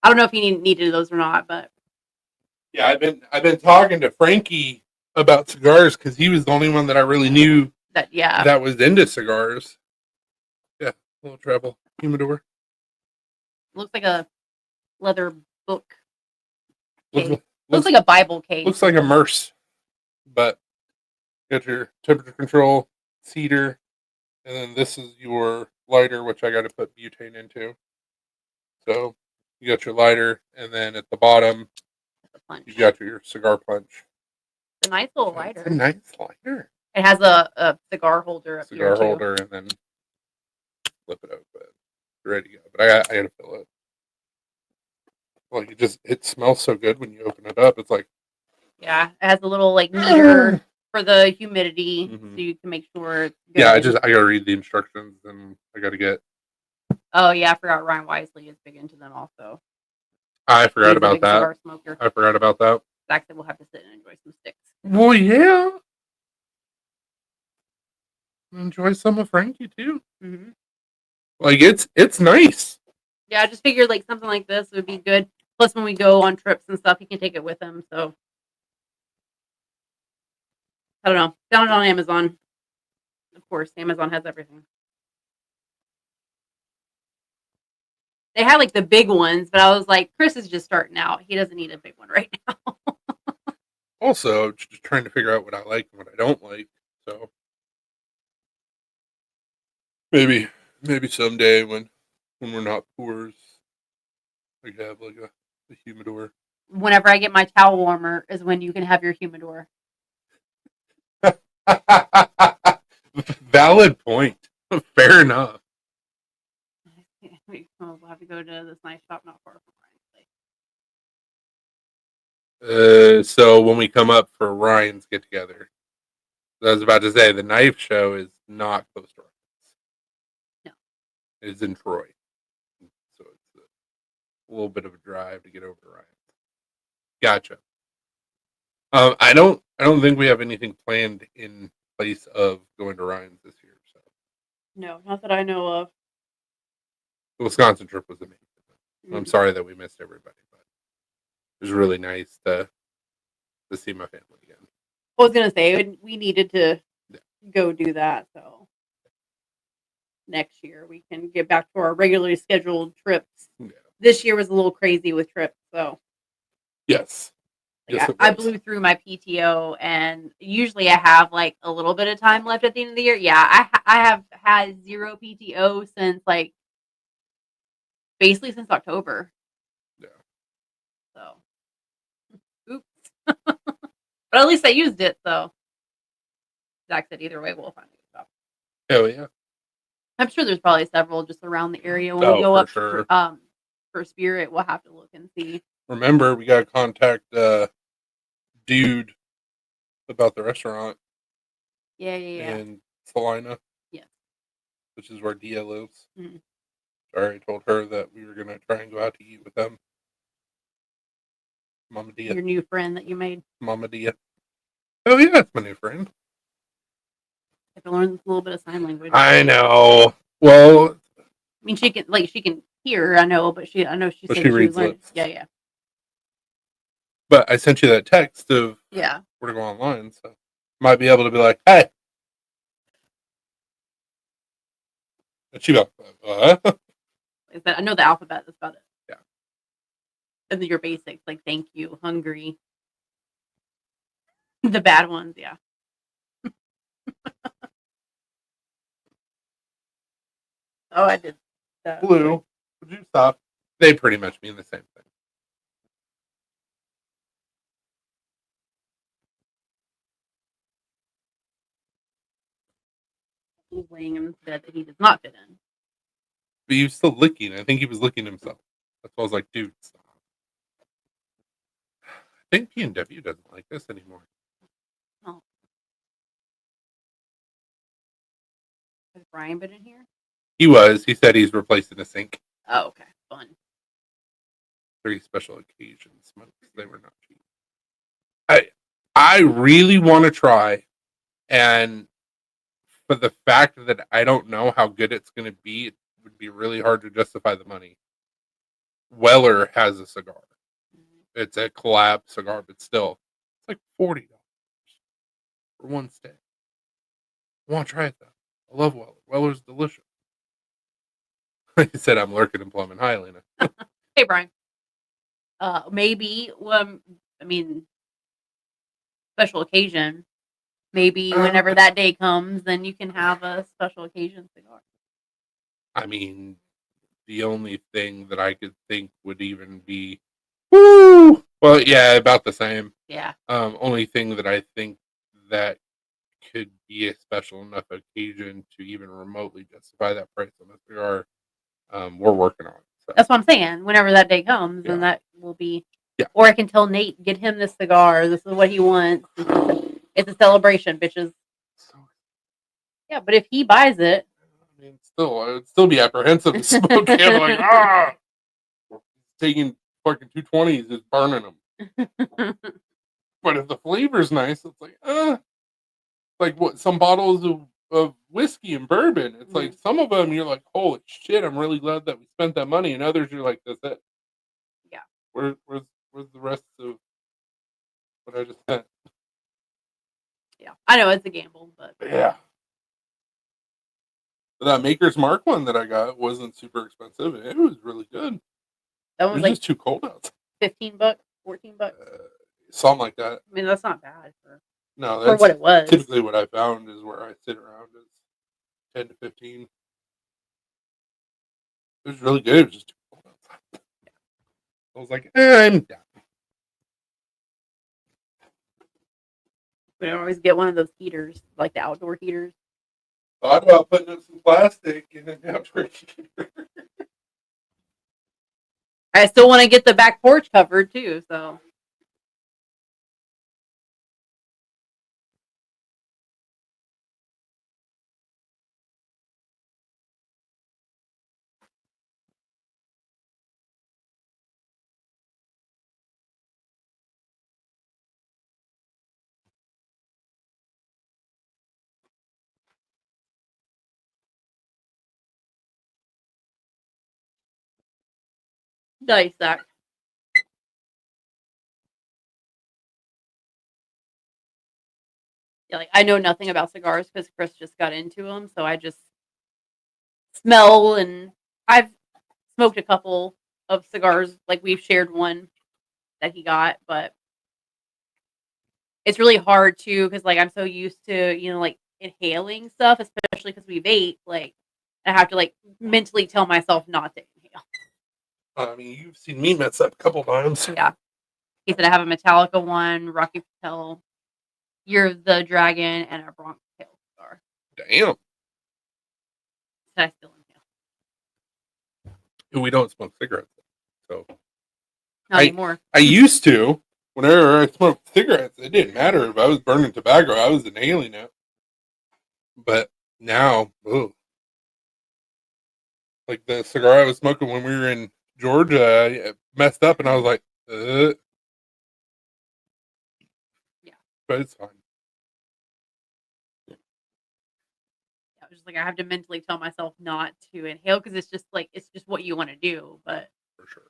I don't know if you needed those or not, but yeah, I've been talking to Frankie about cigars because he was the only one that I really knew that was into cigars. Yeah, little travel humidor. Looks like a leather book. Looks like a Bible case. Looks like a Merce, but got your temperature control, cedar, and then this is your lighter, which I got to put butane into. So you got your lighter, and then at the bottom, you got your cigar punch. It's a nice little lighter. It's a nice lighter. It has a cigar holder up here. Cigar holder, and then flip it open. Ready to go. But I got to fill it. Like it smells so good when you open it up. It's like, yeah, it has a little like meter for the humidity, so you can make sure it's good. Yeah, I got to read the instructions, and I got to get Oh yeah, I forgot Ryan Wisely is big into them also. I forgot He's a about big that. cigar smoker. I forgot about that. Zach said we'll have to sit and enjoy some sticks. Well, yeah. Enjoy some of Frankie too. Mm-hmm. Like it's nice. Yeah, I just figured like something like this would be good. Plus, when we go on trips and stuff, he can take it with him. So I don't know. Found it on Amazon. Of course, Amazon has everything. They had like the big ones, but I was like, Chris is just starting out. He doesn't need a big one right now. Also, just trying to figure out what I like and what I don't like. So maybe someday when we're not poors, I could have like a humidor. Whenever I get my towel warmer is when you can have your humidor. Valid point. Fair enough. We'll have to go to this nice shop not far from Ryan's place. So when we come up for Ryan's get together, I was about to say the knife show is not close to Ryan's. No. It's in Troy. So it's a little bit of a drive to get over to Ryan's. Gotcha. I don't think we have anything planned in place of going to Ryan's this year. So No, not that I know of. the Wisconsin trip was amazing. Mm-hmm. I'm sorry that we missed everybody, but it was really nice to see my family again. I was gonna say we needed to go do that, so next year we can get back to our regularly scheduled trips. Yeah. This year was a little crazy with trips, so Yes. like, Yes, I blew through my PTO, and usually I have like a little bit of time left at the end of the year. Yeah, I have had 0 PTO since like basically since October. Yeah. So, oops. But at least I used it. So, Zach said either way we'll find a good shop. Hell yeah. I'm sure there's probably several just around the area. When we go up for Spirit, we'll have to look and see. Remember, we gotta contact dude about the restaurant. Yeah. In Salina. Yes. Which is where Dia lives. Mm-hmm. Sorry, I told her that we were gonna try and go out to eat with them. Mama Dia. Your new friend that you made. Mama Dia. Oh yeah, it's my new friend. I have to learn a little bit of sign language. I know. Well, I mean, she can hear. I know, but I know she said she reads learned. lips. Yeah. But I sent you that text of where to go online, so might be able to be like, hey. And she go, I know the alphabet. That's about it. Yeah. And then your basics like thank you, hungry. The bad ones, yeah. Oh, I did. Blue. Would you stop? They pretty much mean the same thing. He's laying in bed that he does not fit in. But he was still licking. I think he was licking himself. That's why I was like, dude, stop. I think P&W doesn't like this anymore. Oh. Has Brian been in here? He was. He said he's replacing a sink. Oh, okay. Fun. 3 special occasion smokes. They were not cheap. I really want to try, and for the fact that I don't know how good it's going to be, it would be really hard to justify the money. Weller has a cigar. It's a collab cigar, but still, it's like $40 for one stick. I want to try it though. I love Weller. Weller's delicious. Like I said, I'm lurking in Plum and Highland. Hey, Brian. Maybe. I mean, special occasion. Maybe whenever that day comes, then you can have a special occasion cigar. I mean, the only thing that I could think would even be, woo! Well, yeah, about the same. Yeah. Only thing that I think that could be a special enough occasion to even remotely justify that price on the cigar, we're working on. So. That's what I'm saying. Whenever that day comes, then that will be. Yeah. Or I can tell Nate, get him this cigar. This is what he wants. It's a celebration, bitches. Yeah, but if he buys it, I mean, it's still, I would still be apprehensive to smoke it. I'm like, ah, taking fucking 220s is burning them. But if the flavor's nice, it's like what some bottles of whiskey and bourbon. It's like some of them you're like, holy shit, I'm really glad that we spent that money, and others you're like, that's it. Yeah. Where's the rest of what I just spent? Yeah, I know it's a gamble, but Yeah. That Maker's Mark one that I got wasn't super expensive. It was really good. that It was was like just too cold outside. $15, $14. Something like that. I mean, that's not bad No, for that's what it was. typically what I found is where I sit around is 10 to 15. It was really good. It was just too cold outside. I was like, I'm down. We don't always get one of those heaters, like the outdoor heaters. Thought about putting up some plastic in an outdoor heater. I still want to get the back porch covered too, so. Nice, Zach. Yeah, like I know nothing about cigars because Chris just got into them, so I just smell, and I've smoked a couple of cigars. Like we've shared one that he got, but it's really hard too because like I'm so used to like inhaling stuff, especially because we vape. Like I have to like mentally tell myself not to inhale. I mean, you've seen me mess up a couple times. Yeah, he said I have a Metallica one, Rocky Patel, Year of the Dragon, and a Bronx Tail cigar. Damn. That I still inhale. We don't smoke cigarettes. So Not anymore. I used to. Whenever I smoked cigarettes, it didn't matter if I was burning tobacco, I was inhaling it. But now, like the cigar I was smoking when we were in Georgia, I messed up and I was like, Yeah. But it's fine. I was just like I have to mentally tell myself not to inhale because it's just what you want to do, but For sure.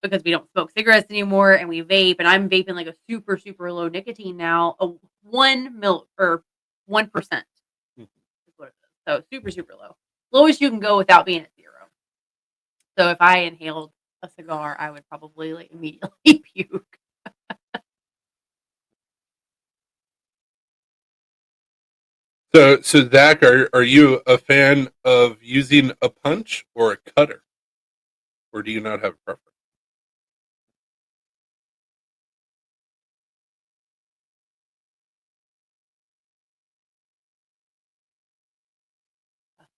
because we don't smoke cigarettes anymore and we vape, and I'm vaping like a super super low nicotine now, a 1%. So super super low, lowest you can go without being at 0. So if I inhaled a cigar, I would probably like immediately puke. So Zach, are you a fan of using a punch or a cutter, or do you not have a preference?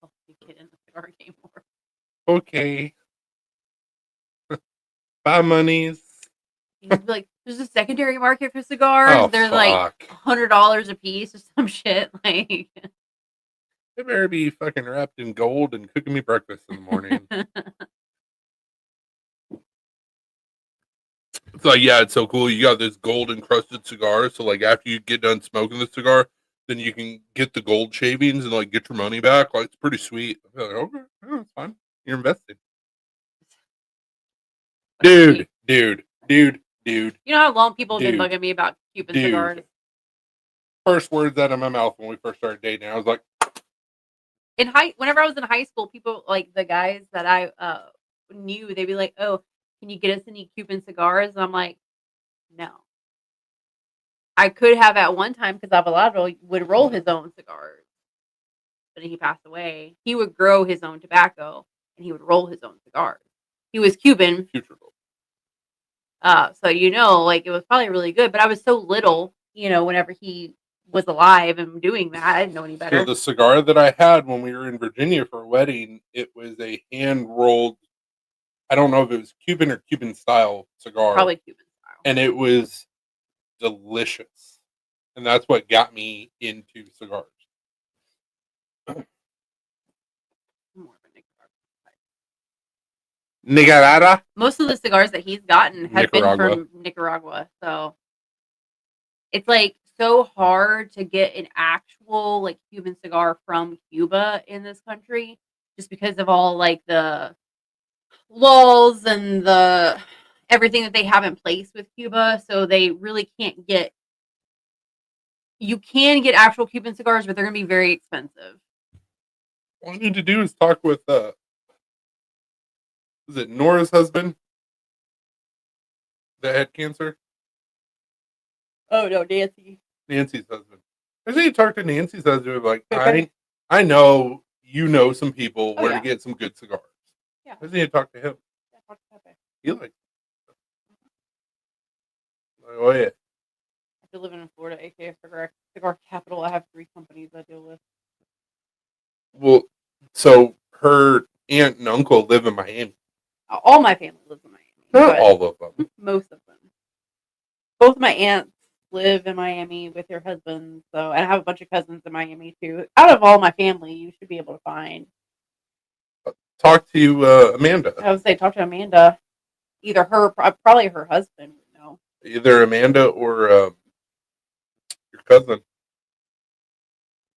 I'll get in the cigar game more. Okay, buy monies. You'd be like, there's a secondary market for cigars. Oh, There's fuck. like $100 a piece or some shit. Like, They better be fucking wrapped in gold and cooking me breakfast in the morning. It's like, yeah, it's so cool. You got this gold encrusted cigar. So, like, after you get done smoking the cigar, then you can get the gold shavings and, like, get your money back. Like, it's pretty sweet. I'm like, okay, yeah, it's fine. You're investing. Dude. You know how long people have been bugging me about Cuban cigars? First words out of my mouth when we first started dating, I was like, whenever I was in high school, people like the guys that I knew, they'd be like, "Oh, can you get us any Cuban cigars?" And I'm like, "No." I could have at one time because Abelardo would roll his own cigars, but he passed away. He would grow his own tobacco and he would roll his own cigars. He was Cuban, future. so like it was probably really good. But I was so little, whenever he was alive and doing that, I didn't know any better. So the cigar that I had when we were in Virginia for a wedding, it was a hand rolled. I don't know if it was Cuban or Cuban style cigar. Probably Cuban style. And it was delicious. And that's what got me into cigars. I'm Nicaragua. Most of the cigars that he's gotten have been Nicaragua. from Nicaragua. So it's like so hard to get an actual like Cuban cigar from Cuba in this country just because of all like the laws and the everything that they have in place with Cuba. So they really can't get you can get actual Cuban cigars, but they're gonna be very expensive. All I need to do is talk with is it Nora's husband that had cancer? Oh no, Nancy. Nancy's husband. I think you talk to Nancy's husband like Okay. I know you know some people Oh where to yeah. get some good cigars. Yeah. I need to talk to him. He like, oh yeah. After living in Florida, aka cigar capital, I have 3 companies I deal with. Well, so her aunt and uncle live in Miami. All my family lives in Miami. Not But all of them. most of them. Both my aunts live in Miami with their husbands, so and I have a bunch of cousins in Miami too. Out of all my family, you should be able to find. Talk to Amanda. I would say talk to Amanda. Either her, probably her husband would know. Either Amanda or your cousin.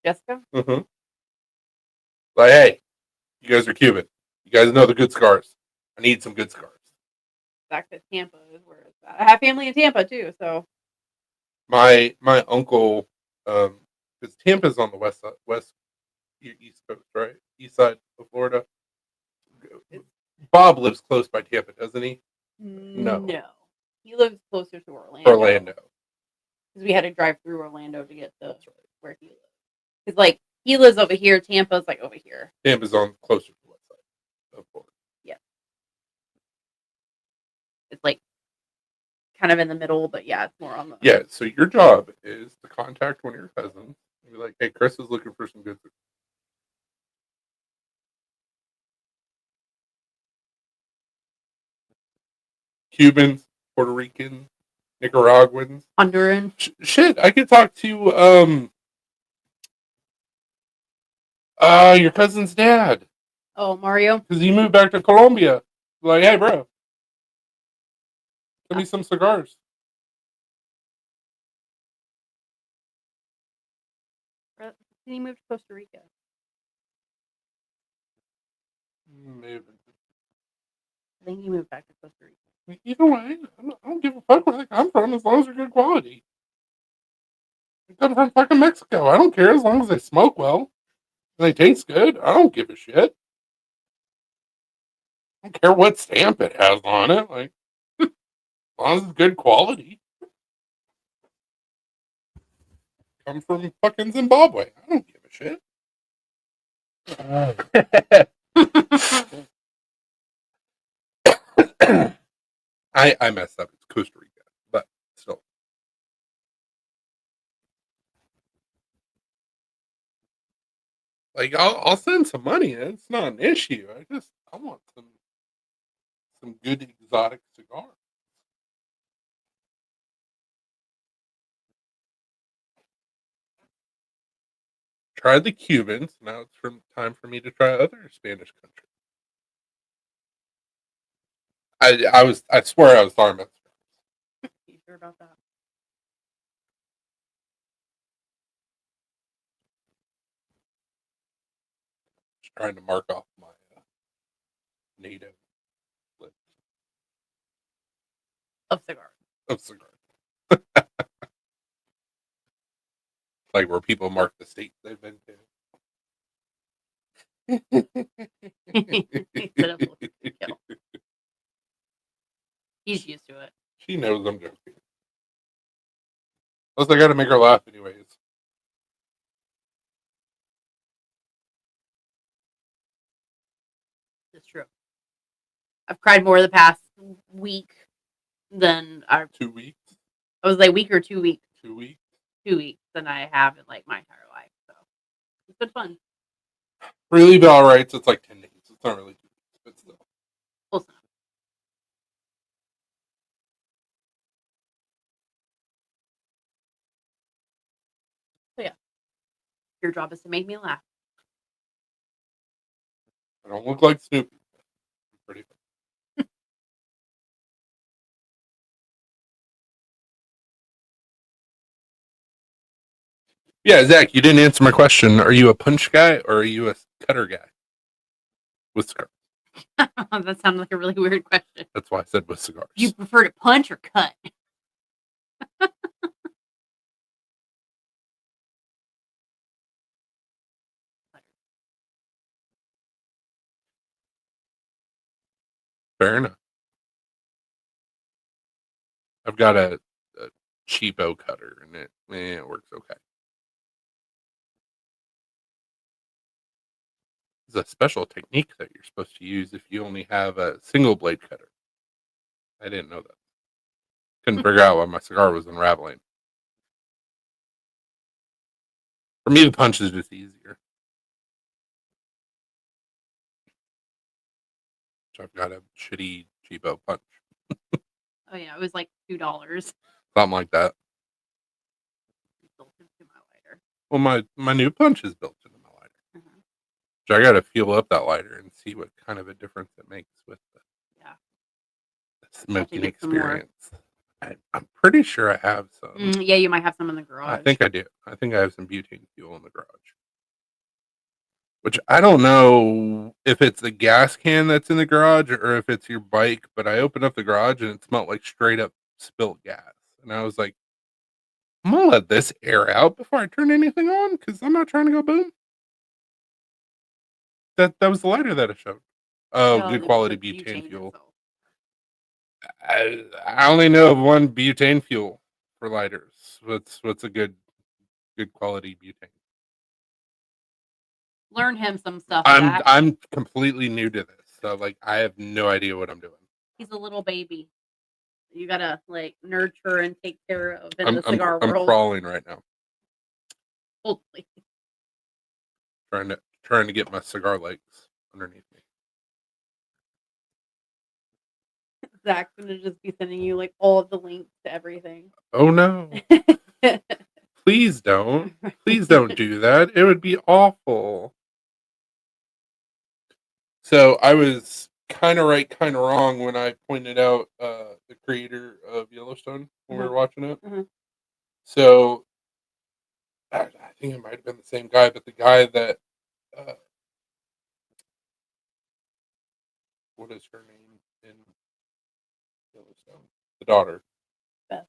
Jessica. Mm-hmm. Like, hey, you guys are Cuban. You guys know the good cigars. I need some good cigars. Back to Tampa is where it's at. I have family in Tampa too, so My uncle, because Tampa's on the west side, east coast, right? East side of Florida. Bob lives close by Tampa, doesn't he? No. He lives closer to Orlando. Orlando. Because we had to drive through Orlando to get to where he lives. Because like he lives over here, Tampa's like over here. Tampa's on closer to the west side of Florida. Yeah. It's like kind of in the middle, but yeah, it's more on the. Yeah, so your job is to contact one of your cousins and be like, hey, Chris is looking for some good cigars. Cubans, Puerto Ricans, Nicaraguans, Honduran. Shit, I could talk to your cousin's dad Oh, Mario. because he moved back to Colombia. Like, hey, bro, send me some cigars. He moved to Costa Rica. Maybe. I think he moved back to Costa Rica. Either way, I don't give a fuck where they come from as long as they're good quality. They come from fucking Mexico. I don't care as long as they smoke well and they taste good. I don't give a shit. I don't care what stamp it has on it. Like, as long as it's good quality. Come from fucking Zimbabwe. I don't give a shit. I messed up. It's Costa Rica, but still. Like I'll send some money. It's not an issue. I want some good exotic cigars. Try the Cubans. Now it's time for me to try other Spanish countries. I swear I was talking about cigars. You sure about that? Just trying to mark off my native list Of cigars. of cigars. Like where people mark the states they've been to. He's used to it. She knows I'm joking. Plus, I got to make her laugh anyways. It's true. I've cried more the past week than 2 weeks. I was like week or 2 weeks. 2 weeks. 2 weeks than I have in like my entire life. So it's been fun. Really, but all right. So it's like 10 days. It's not really 2 weeks, but still. Close enough. So yeah, your job is to make me laugh. I don't look like Snoopy. I'm pretty funny. Yeah, Zach, you didn't answer my question. Are you a punch guy or are you a cutter guy? With cigars. That sounded like a really weird question. That's why I said with cigars. Do you prefer to punch or cut? Fair enough. I've got a cheapo cutter, and it works okay. There's a special technique that you're supposed to use if you only have a single blade cutter. I didn't know that. Couldn't figure out why my cigar was unraveling. For me, the punch is just easier. So I've got a shitty cheapo punch, Oh yeah, it was like $2. something like that. Built into my lighter. Well, my new punch is built into my lighter, Mhm. so I got to fuel up that lighter and see what kind of a difference it makes with the Yeah. smoking get some more. experience. I'm pretty sure I have some. Yeah, you might have some in the garage. I think I do. I think I have some butane fuel in the garage. Which I don't know if it's the gas can that's in the garage or if it's your bike, but I opened up the garage and it smelled like straight up spilt gas. And I was like, I'm gonna let this air out before I turn anything on because I'm not trying to go boom. That was the lighter that I showed. Oh, No, good the quality butane butane fuel. itself. I only know of one butane fuel for lighters. What's a good quality butane? Learn him some stuff, Zach. I'm completely new to this, so like I have no idea what I'm doing. He's a little baby. You gotta like nurture and take care of in the cigar I'm world. crawling right now, Totally. trying to get my cigar legs underneath me. Zach's gonna just be sending you like all of the links to everything. Oh no! Please don't do that. It would be awful. So I was kind of right, kind of wrong when I pointed out the creator of Yellowstone when we were watching it. Mhm. So I think it might have been the same guy, but the guy that uh, what is her name in Yellowstone? The daughter, Beth.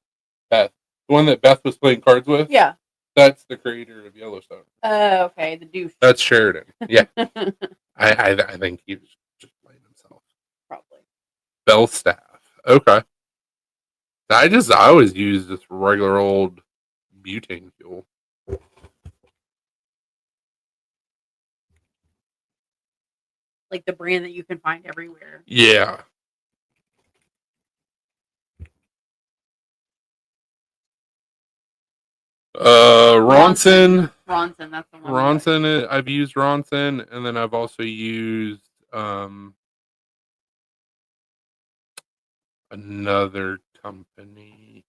Beth, the one that Beth was playing cards with. Yeah. That's the creator of Yellowstone. Okay, the douche. That's Sheridan. Yeah, I think he was just playing himself. Probably. Bellstaff. Okay. I always use just regular old butane fuel. Like the brand that you can find everywhere. Yeah. Ronson. Ronson, that's the one. Ronson. I've used Ronson, and then I've also used another company.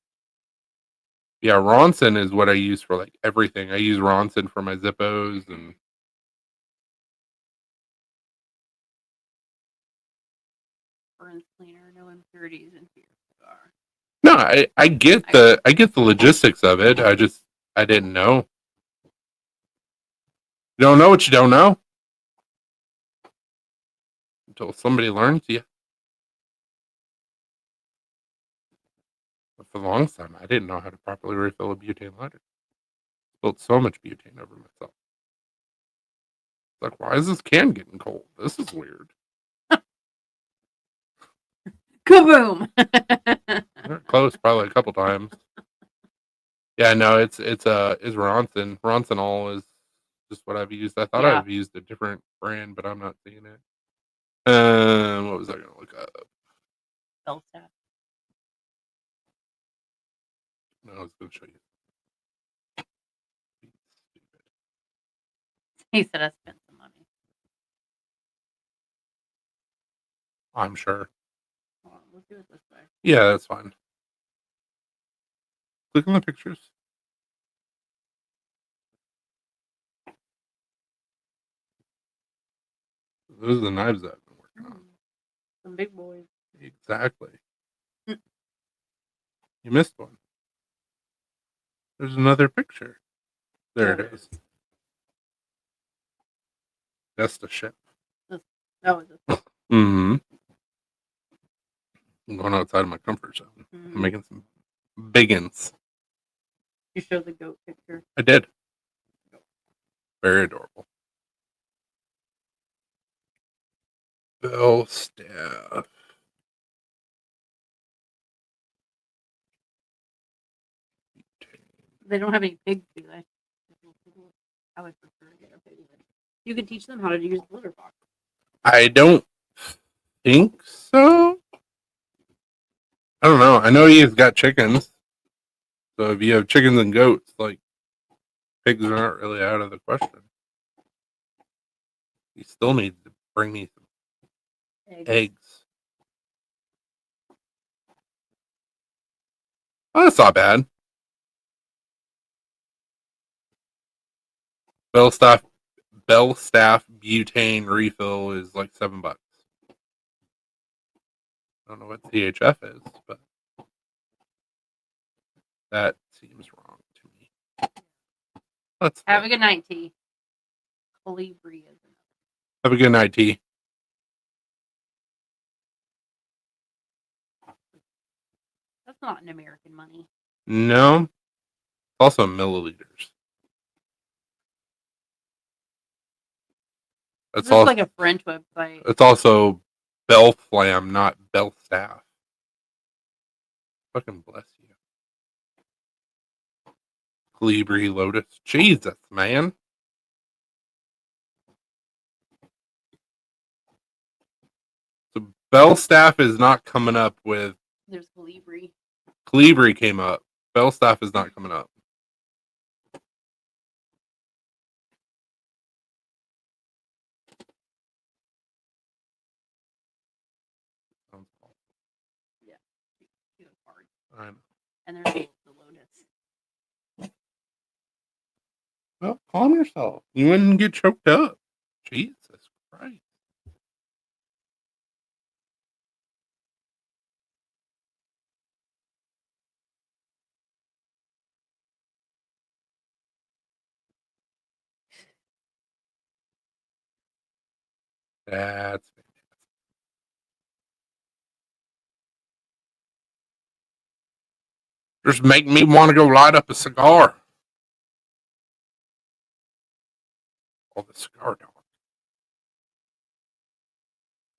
Yeah, Ronson is what I use for like everything. I use Ronson for my Zippos and Burns cleaner, no impurities in your cigar. no, I get the logistics of it. I didn't know. You don't know what you don't know until somebody learns you. But for the longest time, I didn't know how to properly refill a butane lighter. Spilled so much butane over myself. It's like, why is this can getting cold? This is weird. Kaboom! Close, probably a couple times. Yeah, no, it's Ronson. Ronson all is just what I've used. I thought I've used a different brand, but I'm not seeing it. What was I gonna look up? Bellstaff. No, I was gonna show you. He said I spent some money. I'm sure. Hold on, we'll do it this way. Yeah, that's fine. Click on the pictures. Those are the knives that I've been working on. Some big boys. Exactly. You missed one. There's another picture. There it is. That's the ship. That was it. Mm-hmm. I'm going outside of my comfort zone. I'm making some biggins. You showed the goat picture. I did. Very adorable. Bell staff. They don't have any pigs, do they? I would prefer to get a pig. You could teach them how to use the litter box. I don't think so. I don't know. I know he's got chickens. So if you have chickens and goats, like pigs are not really out of the question. You still need to bring me some eggs. Oh, that's not bad. Bellstaff butane refill is like $7. I don't know what CHF is, but that seems wrong to me. Let's have a good night, T. Colibri is enough. Have a good night, T. That's not an American money. No, also milliliters. It's also like a French website. It's also Bell Flam, not Bell Staff. Fucking bless you. Colibri Lotus. Jesus, man. So Bell Staff is not coming up with. There's Colibri. Colibri came up. Bell Staff is not coming up. Yeah. I know. And there's the Lotus. Well, calm yourself. You wouldn't get choked up. Jesus Christ. That's fantastic. Just make me want to go light up a cigar. Oh, the cigar dog.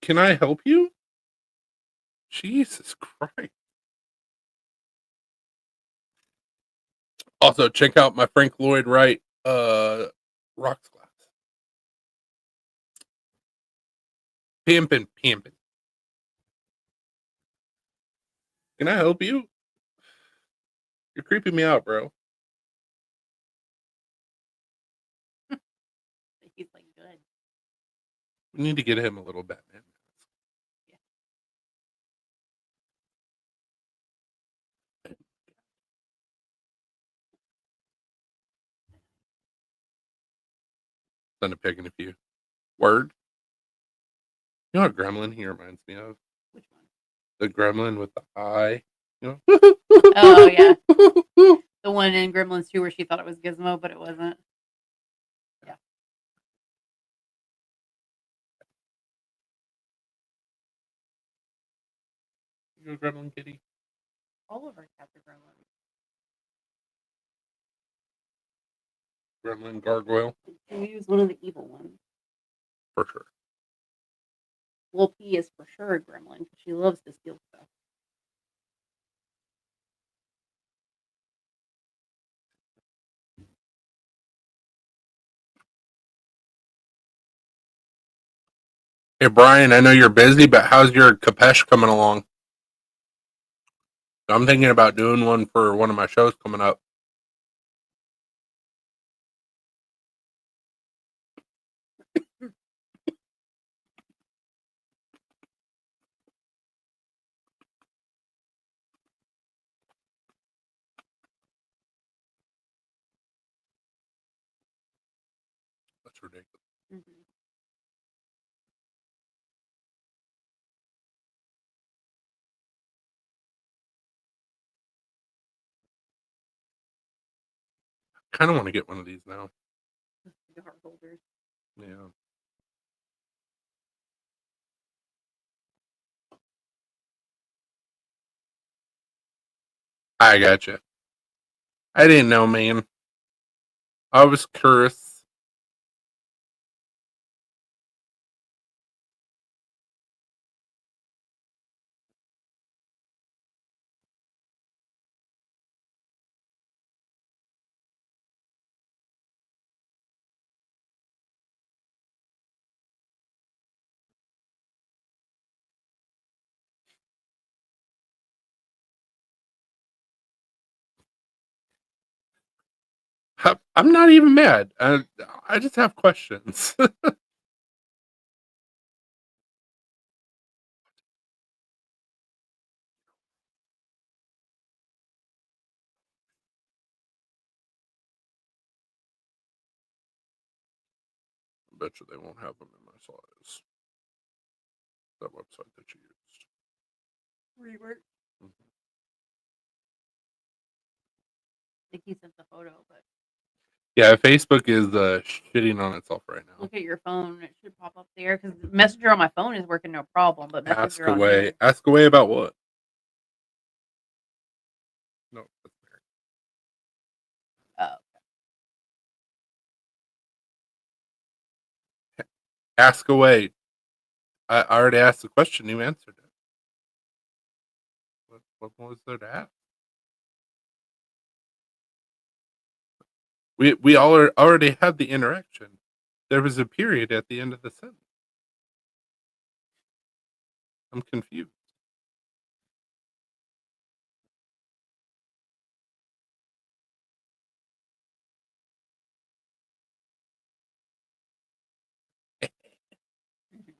Can I help you? Jesus Christ. Also, check out my Frank Lloyd Wright rocks glass. Pimpin'. Can I help you? You're creeping me out, bro. He's like good. We need to get him a little Batman. Send a pic in a few. Word. You know what gremlin he reminds me of? Which one? The gremlin with the eye. You know? Oh, yeah. The one in Gremlins 2 where she thought it was Gizmo, but it wasn't. Yeah. You a gremlin kitty? All of our cats are Gremlins. Gremlin gargoyle? We use one of the evil ones. For sure. Well, P is for sure a gremlin because she loves to steal stuff. Hey, Brian, I know you're busy, but how's your Capesh coming along? I'm thinking about doing one for one of my shows coming up. That's ridiculous. Mm-hmm. kind of want to get one of these now. Cigar holders. Yeah. I gotcha. I didn't know, man. I was curious. I'm not even mad. I just have questions. I bet you they won't have them in my size. That website that you used. Rework. Mhm. I think he sent the photo, but Yeah, Facebook is shitting on itself right now. look at your phone. It should pop up there because Messenger on my phone is working no problem, but Ask Messenger on away. his. Ask away about what? No, that's fair. Oh, Ask away. I already asked the question. You answered it. What was there to ask? We all already had the interaction. There was a period at the end of the sentence. I'm confused. mhm.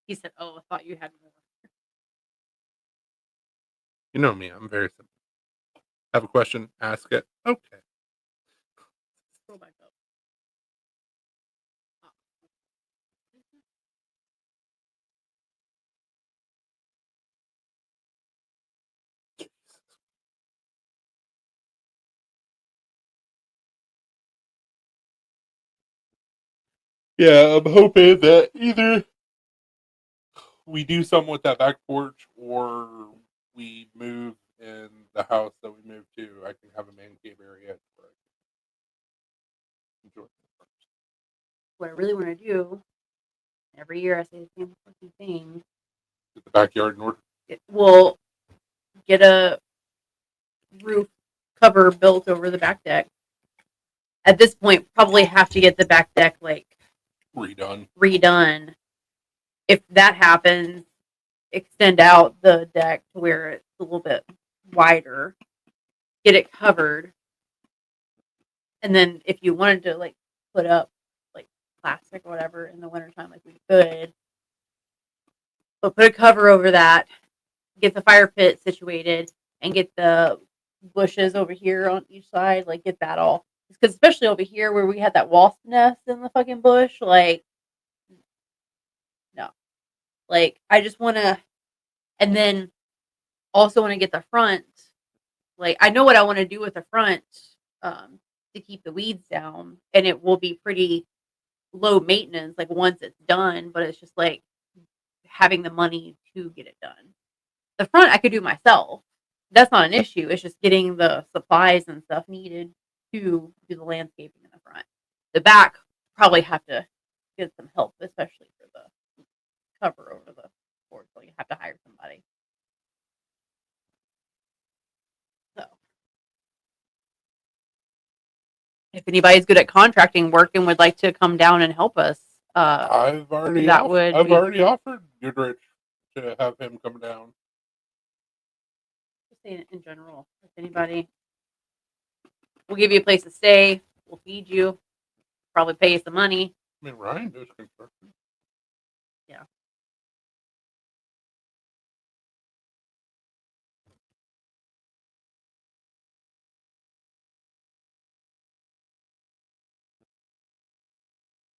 He said, "Oh, I thought you had more." You know me. I'm very simple. Have a question? Ask it. Okay. Scroll back up. Oh. Yeah, I'm hoping that either we do something with that back porch or we move in the house that we moved to. I can have a man cave area where I can enjoy it. What I really want to do every year, I say the same fucking thing. Get the backyard in order. We'll get a roof cover built over the back deck. At this point, probably have to get the back deck like Redone. redone. If that happens, extend out the deck to where it's a little bit wider, get it covered, and then if you wanted to like put up like plastic or whatever in the wintertime, like we could, but put a cover over that, get the fire pit situated, and get the bushes over here on each side, like get that all. Because especially over here where we had that wasp nest in the fucking bush, like no, like I just want to, and then also want to get the front. Like I know what I want to do with the front um, to keep the weeds down, and it will be pretty low maintenance. Like once it's done, but it's just like having the money to get it done. The front I could do myself. That's not an issue. It's just getting the supplies and stuff needed to do the landscaping in the front. The back probably have to get some help, especially for the cover over the board. So you have to hire somebody. So if anybody's good at contracting work and would like to come down and help us, that would I've be already offered Goodrich to have him come down. just saying in general. If anybody, we'll give you a place to stay. We'll feed you. Probably pay you some money. I mean, Ryan does construction. Yeah.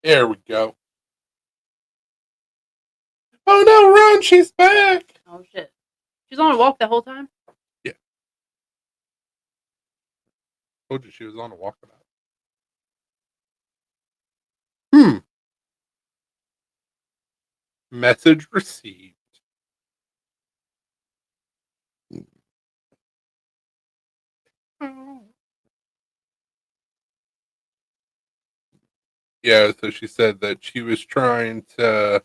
There we go. Oh no, Run, she's back. Oh shit. She's on a walk the whole time. Yeah. Told you she was on a walkabout. Hmm. Message received. Yeah, so she said that she was trying to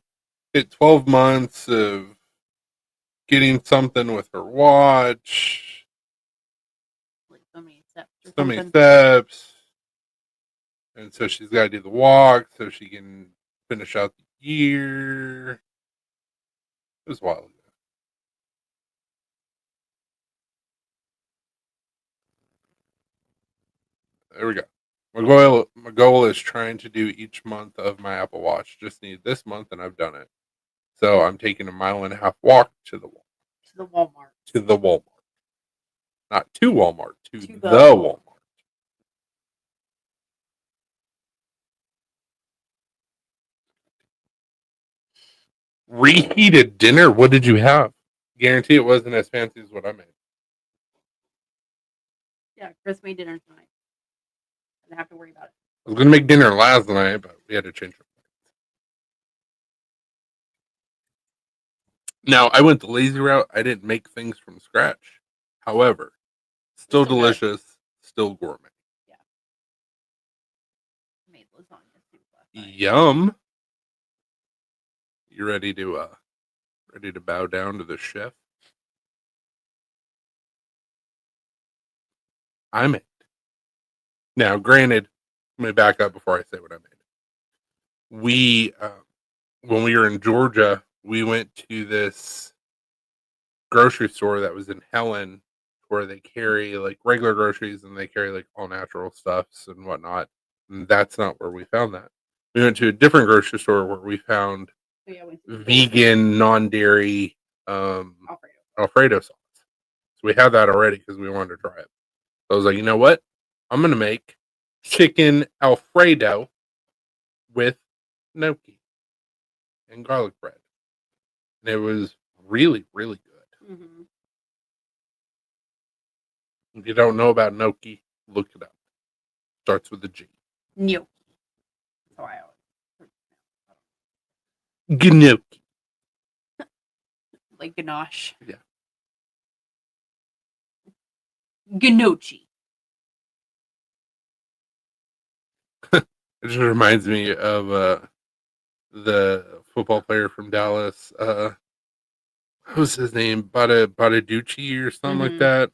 hit 12 months of getting something with her watch. Like so many steps or So many something. steps. And so she's got to do the walk so she can finish out the year. It was a while ago. There we go. My goal is trying to do each month of my Apple Watch. Just need this month, and I've done it. So I'm taking a 1.5 mile walk to the To the Walmart. to the Walmart, not to Walmart, to To the the Walmart. Reheated dinner. What did you have? Guarantee it wasn't as fancy as what I made. Yeah, Chris made dinner tonight. I didn't have to worry about it. I was gonna make dinner last night, but we had to change it. Now I went the lazy route. I didn't make things from scratch. However, still Still good. delicious, still gourmet. Yeah. Made lasagna soup last night. Yum. You ready to bow down to the chef? I made. Now, granted, let me back up before I say what I made. We when we were in Georgia, we went to this grocery store that was in Helen where they carry like regular groceries and they carry like all natural stuffs and whatnot. And that's not where we found that. We went to a different grocery store where we found vegan, non-dairy Alfredo sauce. So we had that already because we wanted to try it. So I was like, you know what? I'm gonna make chicken Alfredo with gnocchi and garlic bread. And it was really, really good. Mm-hmm. If you don't know about gnocchi, look it up. Starts with a G. Gnocchi. So I always Gnocchi. like ganache. Yeah. Gnocchi. It just reminds me of the football player from Dallas. What was his name? Badaducci or something like that.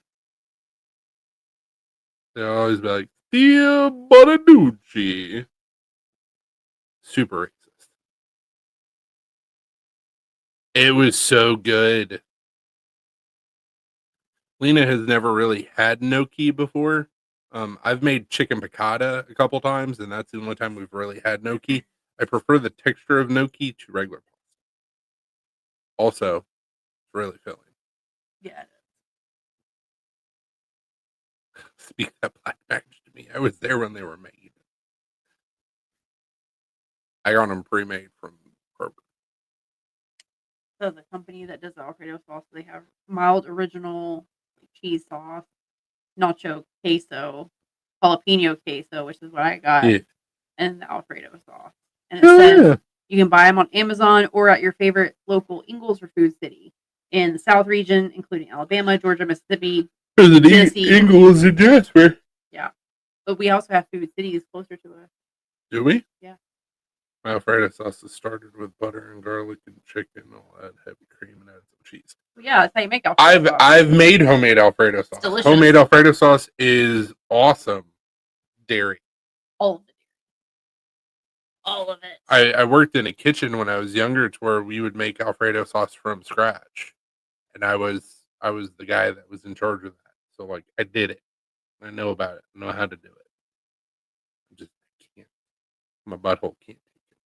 They always be like, Thea Badaducci. Super racist. It was so good. Lena has never really had gnocchi before. I've made chicken piccata a couple times, and that's the only time we've really had gnocchi. I prefer the texture of gnocchi to regular pasta. Also, it's really filling. Yeah. Speak that black magic to me. I was there when they were made. I got them pre-made from Kroger. So the company that does the Alfredo sauce, they have mild original cheese sauce, nacho queso, jalapeno queso, which is what I got, Yeah. and the Alfredo sauce. And it says you can buy them on Amazon or at your favorite local Ingles or Food City in the South region, including Alabama, Georgia, Mississippi, Tennessee. Ingles and Jasper. Yeah. But we also have Food Cities closer to us. Do we? Yeah. My Alfredo sauce is started with butter and garlic and chicken, all that heavy cream, and added some cheese. Well, yeah, that's how you make Alfredo sauce. I've made homemade Alfredo sauce. Delicious. Homemade Alfredo sauce is awesome. Dairy. All of it. All of it. I worked in a kitchen when I was younger to where we would make Alfredo sauce from scratch. And I was the guy that was in charge of that. So like I did it. I know about it. I know how to do it. I can't. My butthole can't take it.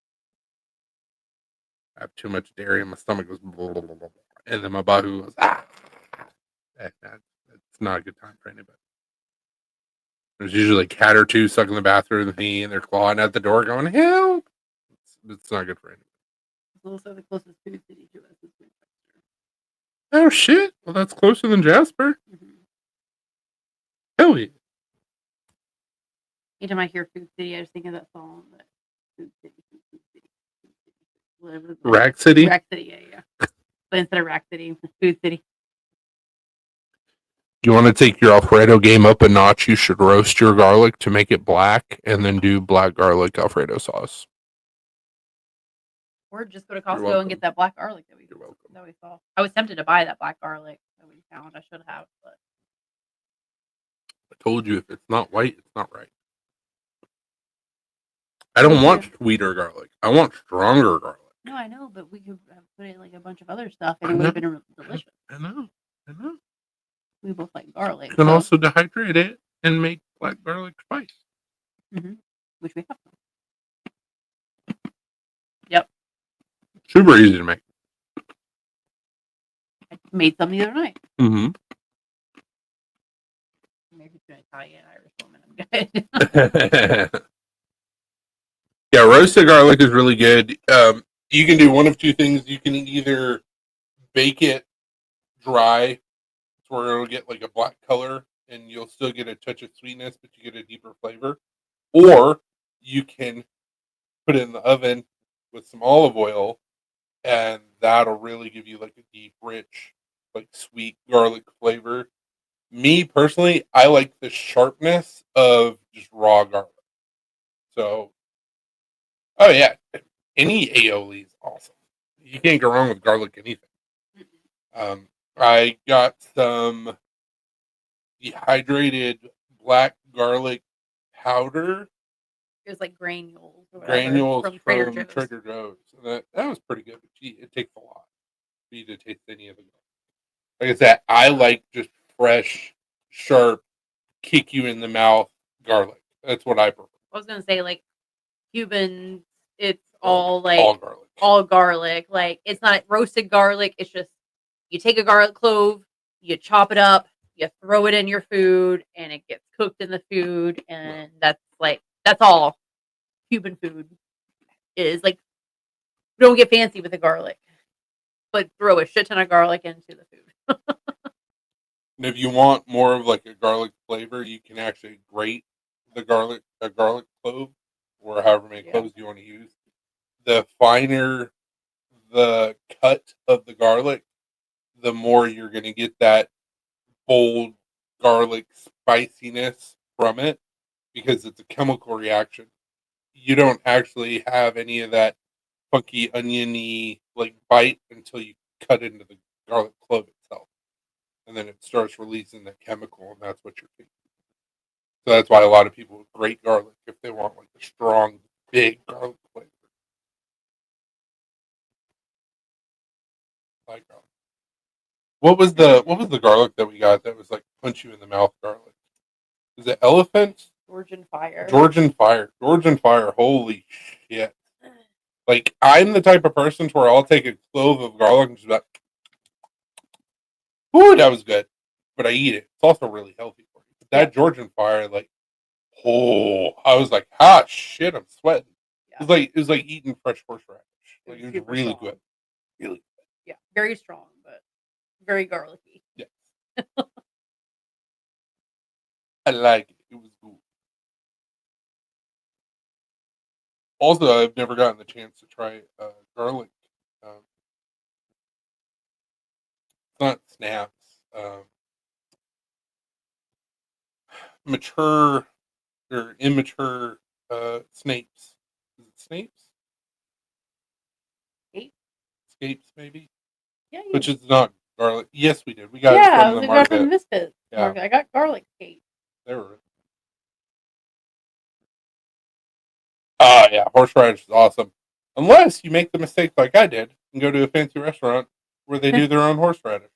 I have too much dairy and my stomach goes blah, blah, blah, blah, and then my body goes That's not a good time for anybody. There's usually a cat or two stuck in the bathroom with me and they're clawing at the door going, help. It's not good for anybody. It's also the closest food city to us is Winchester. Oh shit! Well, that's closer than Jasper. Mm-hmm. Hell yeah! Anytime I hear Food City, I just think of that song. That Food City, Food City, whatever. Rack City. Rack City, yeah. But instead of Rack City, Food City. You want to take your Alfredo game up a notch, you should roast your garlic to make it black and then do black garlic Alfredo sauce. Or just go to Costco and get that black garlic that we saw. I was tempted to buy that black garlic that we found. I should have, but I told you if it's not white, it's not right. I don't want sweeter garlic. I want stronger garlic. No, I know, but we could have put in like a bunch of other stuff and it would have been delicious. I know. We both like garlic. You can also dehydrate it and make black garlic spice. Mm-hmm. Which we have. Yep. Super easy to make. I made some the other night. Mm-hmm. Maybe it's an Italian Irish woman. I'm good. Yeah, roasted garlic is really good. You can do one of two things. You can either bake it dry, where it'll get like a black color, and you'll still get a touch of sweetness, but you get a deeper flavor. Or you can put it in the oven with some olive oil, and that'll really give you like a deep, rich, like sweet garlic flavor. Me personally, I like the sharpness of just raw garlic. So, oh yeah, any aioli is awesome. You can't go wrong with garlic anything. I got some dehydrated black garlic powder. It was like granules. Granules from Trader Joe's. And that was pretty good. But gee, it takes a lot for you to taste any of it. Like I said, I like just fresh, sharp, kick you in the mouth garlic. That's what I prefer. I was gonna say like Cuban. It's all like garlic. All garlic. Like it's not roasted garlic. It's just you take a garlic clove, you chop it up, you throw it in your food, and it gets cooked in the food, and that's all Cuban food is. Like, don't get fancy with the garlic, but throw a shit ton of garlic into the food. And if you want more of like a garlic flavor, you can actually grate a garlic clove, or however many cloves you want to use. The finer the cut of the garlic, the more you're going to get that bold garlic spiciness from it, because it's a chemical reaction. You don't actually have any of that funky oniony like bite until you cut into the garlic clove itself, and then it starts releasing the chemical, and that's what you're tasting. So that's why a lot of people grate garlic if they want like a strong, big garlic flavor. Like garlic. What was the garlic that we got that was like punch you in the mouth garlic? Is it elephant? Georgian Fire. Georgian Fire. Holy shit! Like I'm the type of person to where I'll take a clove of garlic and just be like, ooh, that was good. But I eat it. It's also really healthy for you. But that Georgian Fire, like, oh, I was like, ah, shit, I'm sweating. Yeah. It was like eating fresh horseradish. Like it was really good. Really good. Yeah, very strong, but very garlicky. Yes. I like it. It was good. Also, I've never gotten the chance to try garlic. It's not snaps. Mature or immature snapes. Is it snapes? Scapes, maybe? Yeah. Which is not garlic. Yes, we did. We got it from the market. From the Misfits market. I got garlic scapes. They were. Yeah, horseradish is awesome. Unless you make the mistake like I did and go to a fancy restaurant where they do their own horseradish.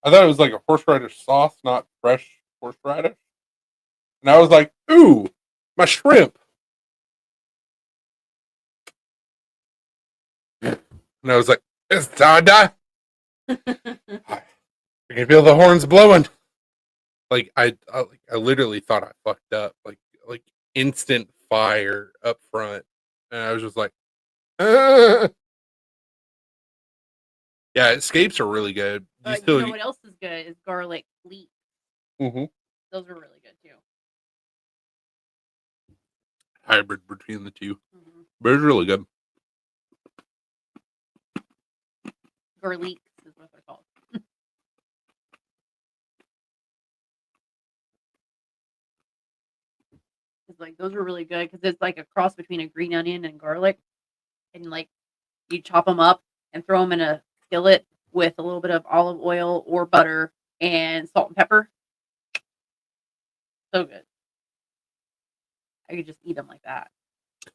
I thought it was like a horseradish sauce, not fresh horseradish. And I was like, ooh, my shrimp. And I was like, it's Dada. I can feel the horns blowing. Like I literally thought I fucked up. Like instant fire up front, and I was just like, yeah, escapes are really good. You know what else is good is garlic leeks. Mm-hmm. Those are really good too. hybrid between the two. Mhm. But it's really good. Garlics is what they're called. It's like those are really good because it's like a cross between a green onion and garlic, and like you chop them up and throw them in a skillet with a little bit of olive oil or butter and salt and pepper. So good. I could just eat them like that. I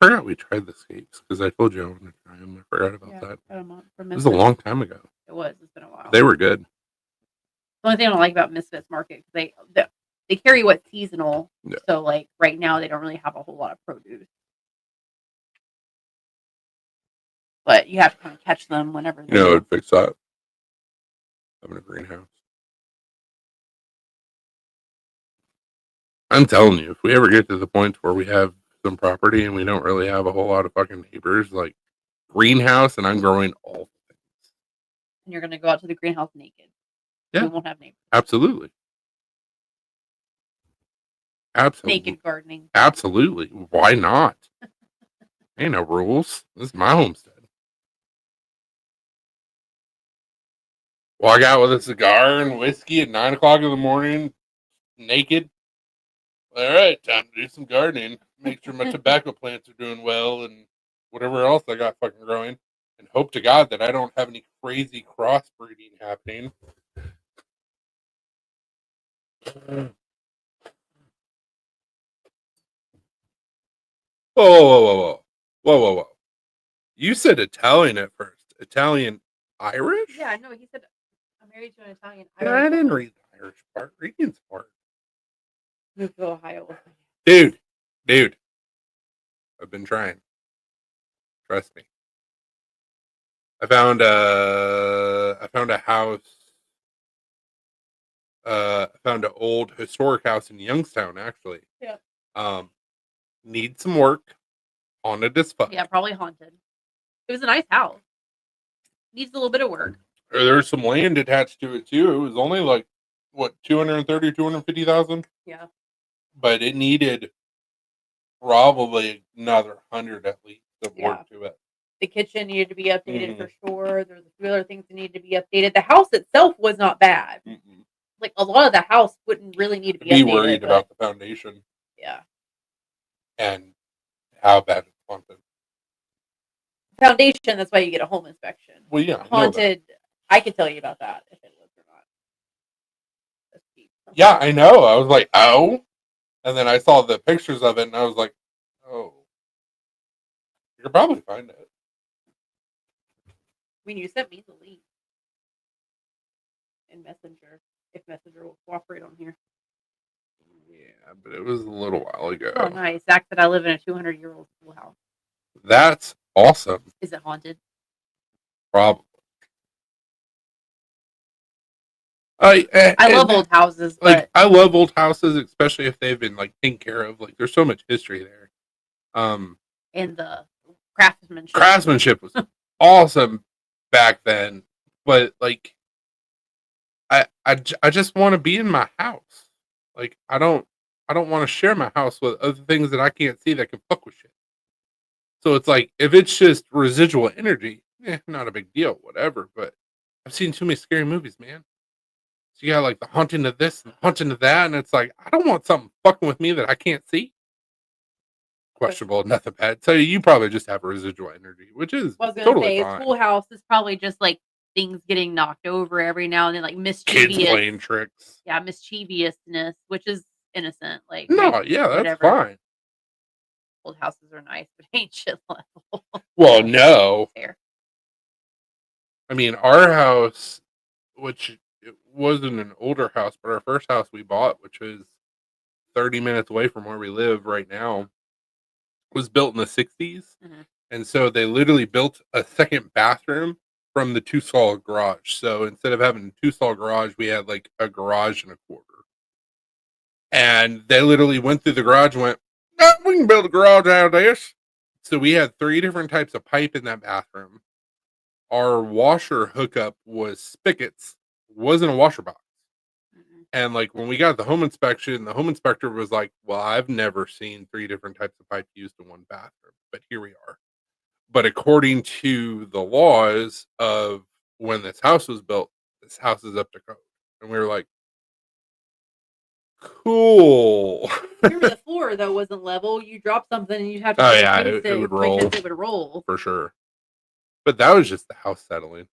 forgot we tried the scapes because I told you I wanted to try them. I forgot about that. Got 'em from It was a Misfits. long time ago. It was. It's been a while. They were good. The only thing I don't like about Misfits Market because they carry what's seasonal. Yeah. So like right now they don't really have a whole lot of produce. But you have to kind of catch them whenever You know, it'd fix that. Having a greenhouse. I'm telling you, if we ever get to the point where we have some property and we don't really have a whole lot of fucking neighbors, like greenhouse, and I'm growing all things. and you're gonna go out to the greenhouse naked. Yeah. We won't have neighbors. Absolutely. Absolutely. Naked gardening. Absolutely. Why not? Ain't no rules. This is my homestead. Walk out with a cigar and whiskey at 9 o'clock in the morning, naked. All right, time to do some gardening. Make sure my tobacco plants are doing well and whatever else I got fucking growing. And hope to God that I don't have any crazy crossbreeding happening. Whoa. You said Italian at first. Italian Irish? Yeah, no, he said I'm married to an Italian. I didn't read the Irish part. Reading's part. Moved to Ohio. Dude. I've been trying. Trust me. I found a house. I found an old historic house in Youngstown, actually. Yeah. Needs some work. Haunted as fuck. Yeah, probably haunted. It was a nice house. Needs a little bit of work. There's some land attached to it too. It was only like what 230, 250,000. Yeah. But it needed probably another 100 at least of work to it. The kitchen needed to be updated for sure. There's a few other things that needed to be updated. The house itself was not bad. Like a lot of the house wouldn't really need to be updated. Be worried about the foundation. Yeah. And how bad it's haunted. Foundation, that's why you get a home inspection. Well, yeah. Haunted, I can tell you about that if it was or not. Yeah, I know. I was like, oh. And then I saw the pictures of it and I was like, oh. You could probably find it. I mean, you sent me the link in Messenger, if Messenger will cooperate on here. Yeah, but it was a little while ago. Oh, nice. Zach said I live in a 200-year-old schoolhouse. That's awesome. Is it haunted? Probably. I love old houses. Like I love old houses, especially if they've been like taken care of. Like there's so much history there. And the craftsmanship. Craftsmanship was awesome back then, but like I just want to be in my house. Like I don't want to share my house with other things that I can't see that can fuck with shit. So it's like if it's just residual energy, not a big deal, whatever. But I've seen too many scary movies, man. So you got like the haunting of this and the haunting of that, and it's like I don't want something fucking with me that I can't see. Questionable, nothing bad. So you probably just have residual energy, which is totally fine. Schoolhouse is probably just like things getting knocked over every now and then, like mischievous. Kids playing tricks. Yeah, mischievousness, which is innocent. Like no, yeah, that's whatever. Fine. Old houses are nice, but ain't shit level. Well, no. Fair. I mean, our house, which it wasn't an older house, but our first house we bought, which is 30 minutes away from where we live right now, was built in the 60s. Mm-hmm. And so they literally built a second bathroom from the 2-stall garage. So instead of having a 2-stall garage, we had like a garage and a quarter. And they literally went through the garage and went, oh, we can build a garage out of this. So we had 3 different types of pipe in that bathroom. Our washer hookup was spigots, wasn't a washer box. Mm-hmm. And like when we got the home inspection, the home inspector was like, "Well, I've never seen 3 different types of pipe used in one bathroom, but here we are." But according to the laws of when this house was built, this house is up to code. And we were like, "Cool." Remember the floor though wasn't level. You drop something and you'd have to Oh yeah, replace it would roll because it would roll. for sure. But that was just the house settling.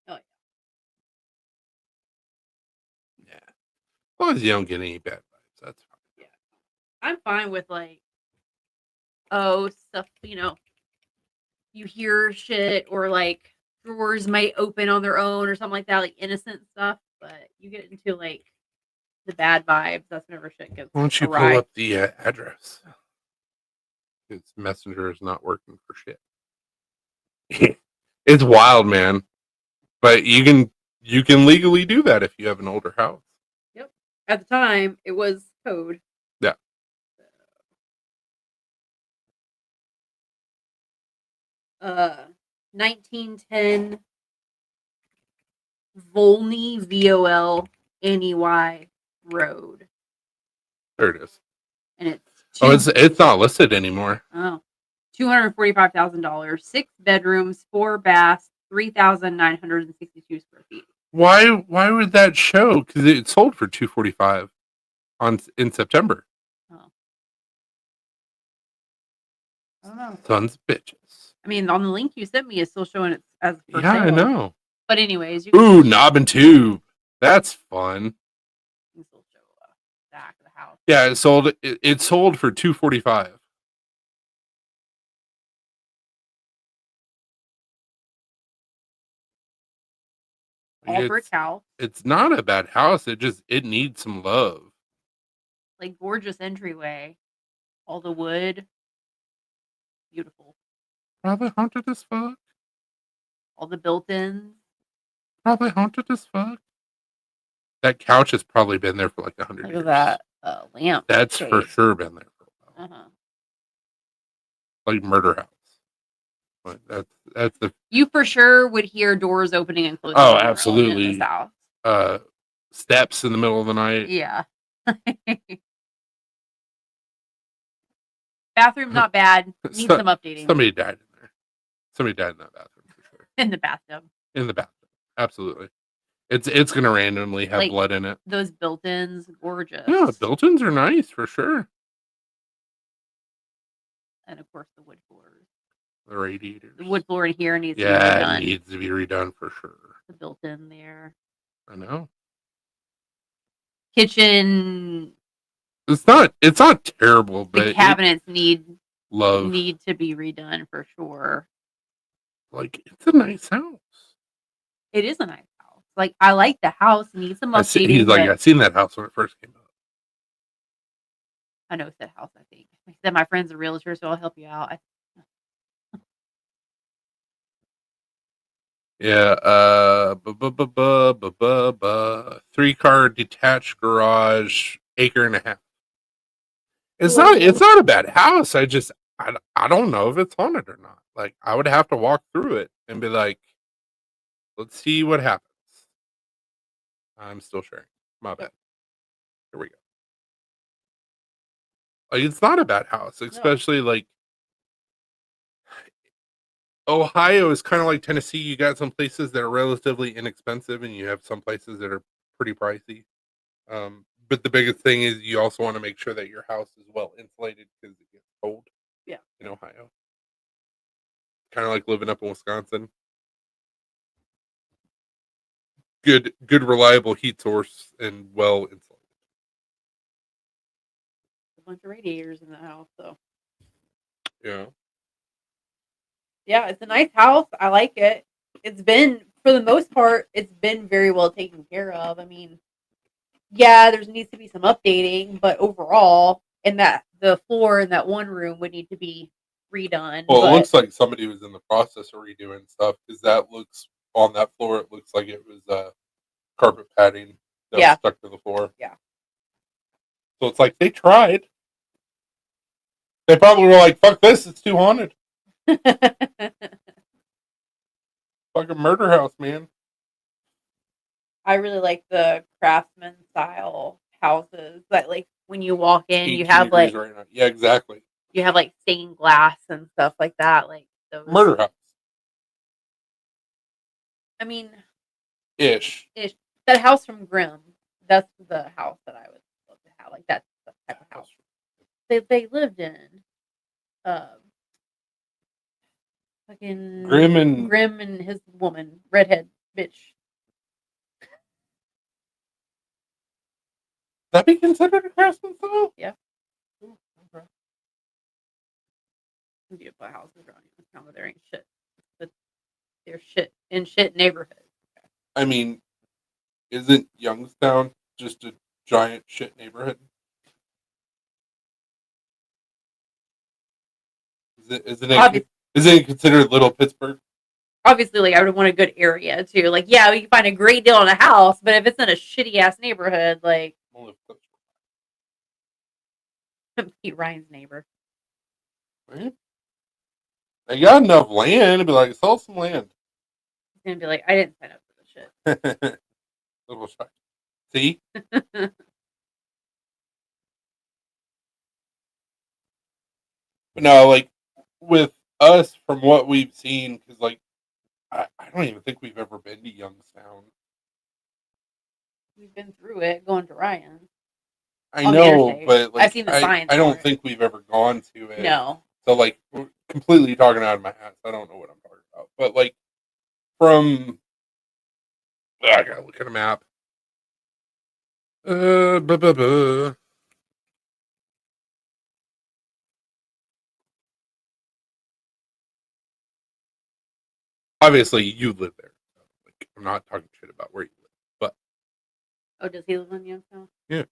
Oh Yeah. As long as you don't get any bad vibes, that's fine. yeah. I'm fine with like stuff, you hear shit or like drawers might open on their own or something like that, like innocent stuff, but you get into like the bad vibes, that's whenever shit goes Why don't you pull awry. up the address? Its messenger is not working for shit. It's wild, man. But you can legally do that if you have an older house. Yep. At the time, it was code. Yeah. 1910 Volney Volney Road, There it is. and it's It's not listed anymore. $245,000, 6 bedrooms, 4 baths, 3,962 square feet. Why would that show? Because it sold for $245 in September. Oh. I don't know. Sons of bitches. I mean, on the link you sent me, it's still showing it as for Yeah, I sale. know. But anyways, you Ooh, knob and tube. That's fun. can still show the back of the house. Yeah, it sold for $245. All brick house. It's not a bad house. It needs some love. Like gorgeous entryway. All the wood. Beautiful. Probably haunted as fuck. All the built-ins. Probably haunted as fuck. That couch has probably been there for like 100 years. Look at that lamp. That's for sure been there for a while. Uh-huh. Like murder house. But that's the. You for sure would hear doors opening and closing. Oh, absolutely. In this house. Steps in the middle of the night. Yeah. Bathroom not bad. Needs some updating. Somebody died in there. Somebody died in that bathroom for sure. In the bathtub. In the bathroom, absolutely. It's gonna randomly have blood in it. Those built-ins, gorgeous. Yeah, built-ins are nice for sure. And of course, the wood floors. The radiators. The wood floor in here needs to be redone. redone. It needs to be redone for sure. The built-in there. I know. Kitchen. It's not terrible, but the cabinets need to be redone for sure. Like, it's a nice house. It is a nice house. Like, I like the house. It needs some updating. He's like, I seen that house when it first came up. I know it's that house, I think. Like I said, my friend's a realtor, so I'll help you out. Yeah, 3-car detached garage, acre and a half. It's not a bad house. I don't know if it's haunted or not. Like, I would have to walk through it and be like, let's see what happens. I'm still sharing. My bad. Here we go. Like, it's not a bad house, especially like Ohio is kind of like Tennessee. You got some places that are relatively inexpensive, and you have some places that are pretty pricey. But the biggest thing is you also want to make sure that your house is well insulated because it gets cold. Yeah. In Ohio, kind of like living up in Wisconsin. Good, reliable heat source and well insulated. A bunch of radiators in the house, though. Yeah. Yeah, it's a nice house. I like it. It's been, for the most part, it's been very well taken care of. I mean, yeah, there needs to be some updating, but overall, the floor in that one room would need to be redone. Well, it looks like somebody was in the process of redoing stuff because that looks on that floor. It looks like it was carpet padding that was stuck to the floor. Yeah. So it's like they tried. They probably were like, "Fuck this! It's too haunted." Fucking murder house, man. I really like the craftsman style houses that, like, when you walk in, 18 degrees right now. Yeah, exactly. you have like stained glass and stuff like that. Like those. Murder house. I mean, Ish. that house from Grimm. That's the house that I would love to have. Like that's the type of house they lived in. Um, fucking Grimm and his woman, redhead bitch. That be considered a craftsman style? Yeah. Ooh, okay. Beautiful houses around here. But there ain't shit. But they're shit in shit neighborhoods. I mean, isn't Youngstown just a giant shit neighborhood? Isn't it considered Little Pittsburgh? Obviously, like I would want a good area too. Like, yeah, we can find a great deal on a house, but if it's in a shitty ass neighborhood, like Pete Ryan's neighbor. Right? They got enough land to be like, sell some land. He's gonna be like, I didn't sign up for this shit. Little shy. See? But no, like with us, from what we've seen, because like I don't even think we've ever been to Youngstown. We've been through it going to Ryan. I know, but like I've seen the signs. I don't think we've ever gone to it. No. So like we're completely talking out of my ass. I don't know what I'm talking about. But like from I gotta look at a map. Buh, buh, buh. Obviously, you live there. So, like, I'm not talking shit about where you live, but oh, does he live in Youngstown? Yeah,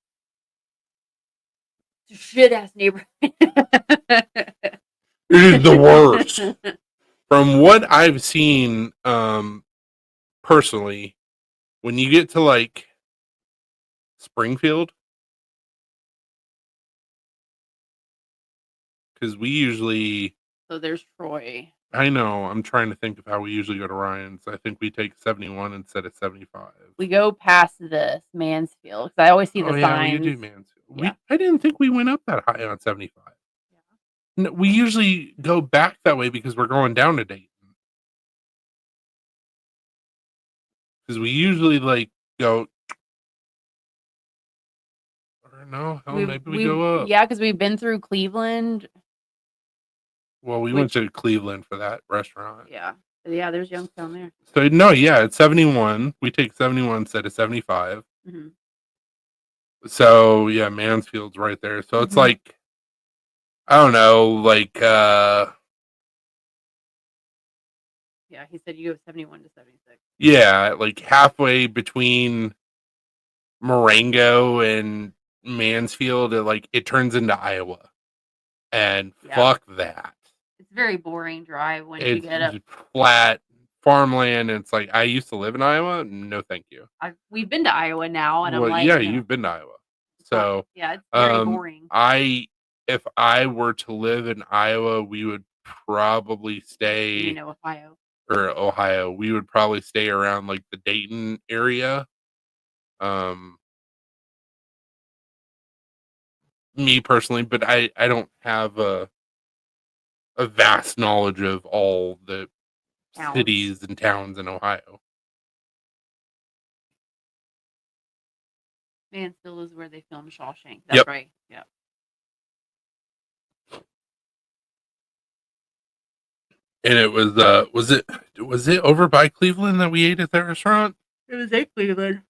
it's a shit ass neighborhood. It is the worst. From what I've seen, personally, when you get to like Springfield, because we usually. So there's Troy. I know. I'm trying to think of how we usually go to Ryan's. I think we take 71 instead of 75. We go past this Mansfield because I always see the signs. We do Mansfield. Yeah. I didn't think we went up that high on 75. Yeah. No, we usually go back that way because we're going down to Dayton. Because we usually like go. Or no, hell, maybe we go up. Yeah, because we've been through Cleveland. Well, we went to Cleveland for that restaurant. Yeah. Yeah, there's Youngstown there. So, no, yeah, it's 71. We take 71 instead of 75. Mm-hmm. So, yeah, Mansfield's right there. So, it's like, I don't know, like, yeah, he said you go 71 to 76. Yeah, like halfway between Marengo and Mansfield, it turns into Iowa. And fuck that. It's very boring drive when you get up. Flat farmland, and it's like, I used to live in Iowa. No, thank you. We've been to Iowa now, and I'm like, yeah, you've been to Iowa. So yeah, it's very boring. If I were to live in Iowa, we would probably stay. Ohio. Or Ohio, we would probably stay around like the Dayton area. Me personally, but I don't have a vast knowledge of all the cities and towns in Ohio. Mansfield is where they filmed Shawshank. That's right. Yep. And it was it over by Cleveland that we ate at that restaurant? It was at Cleveland.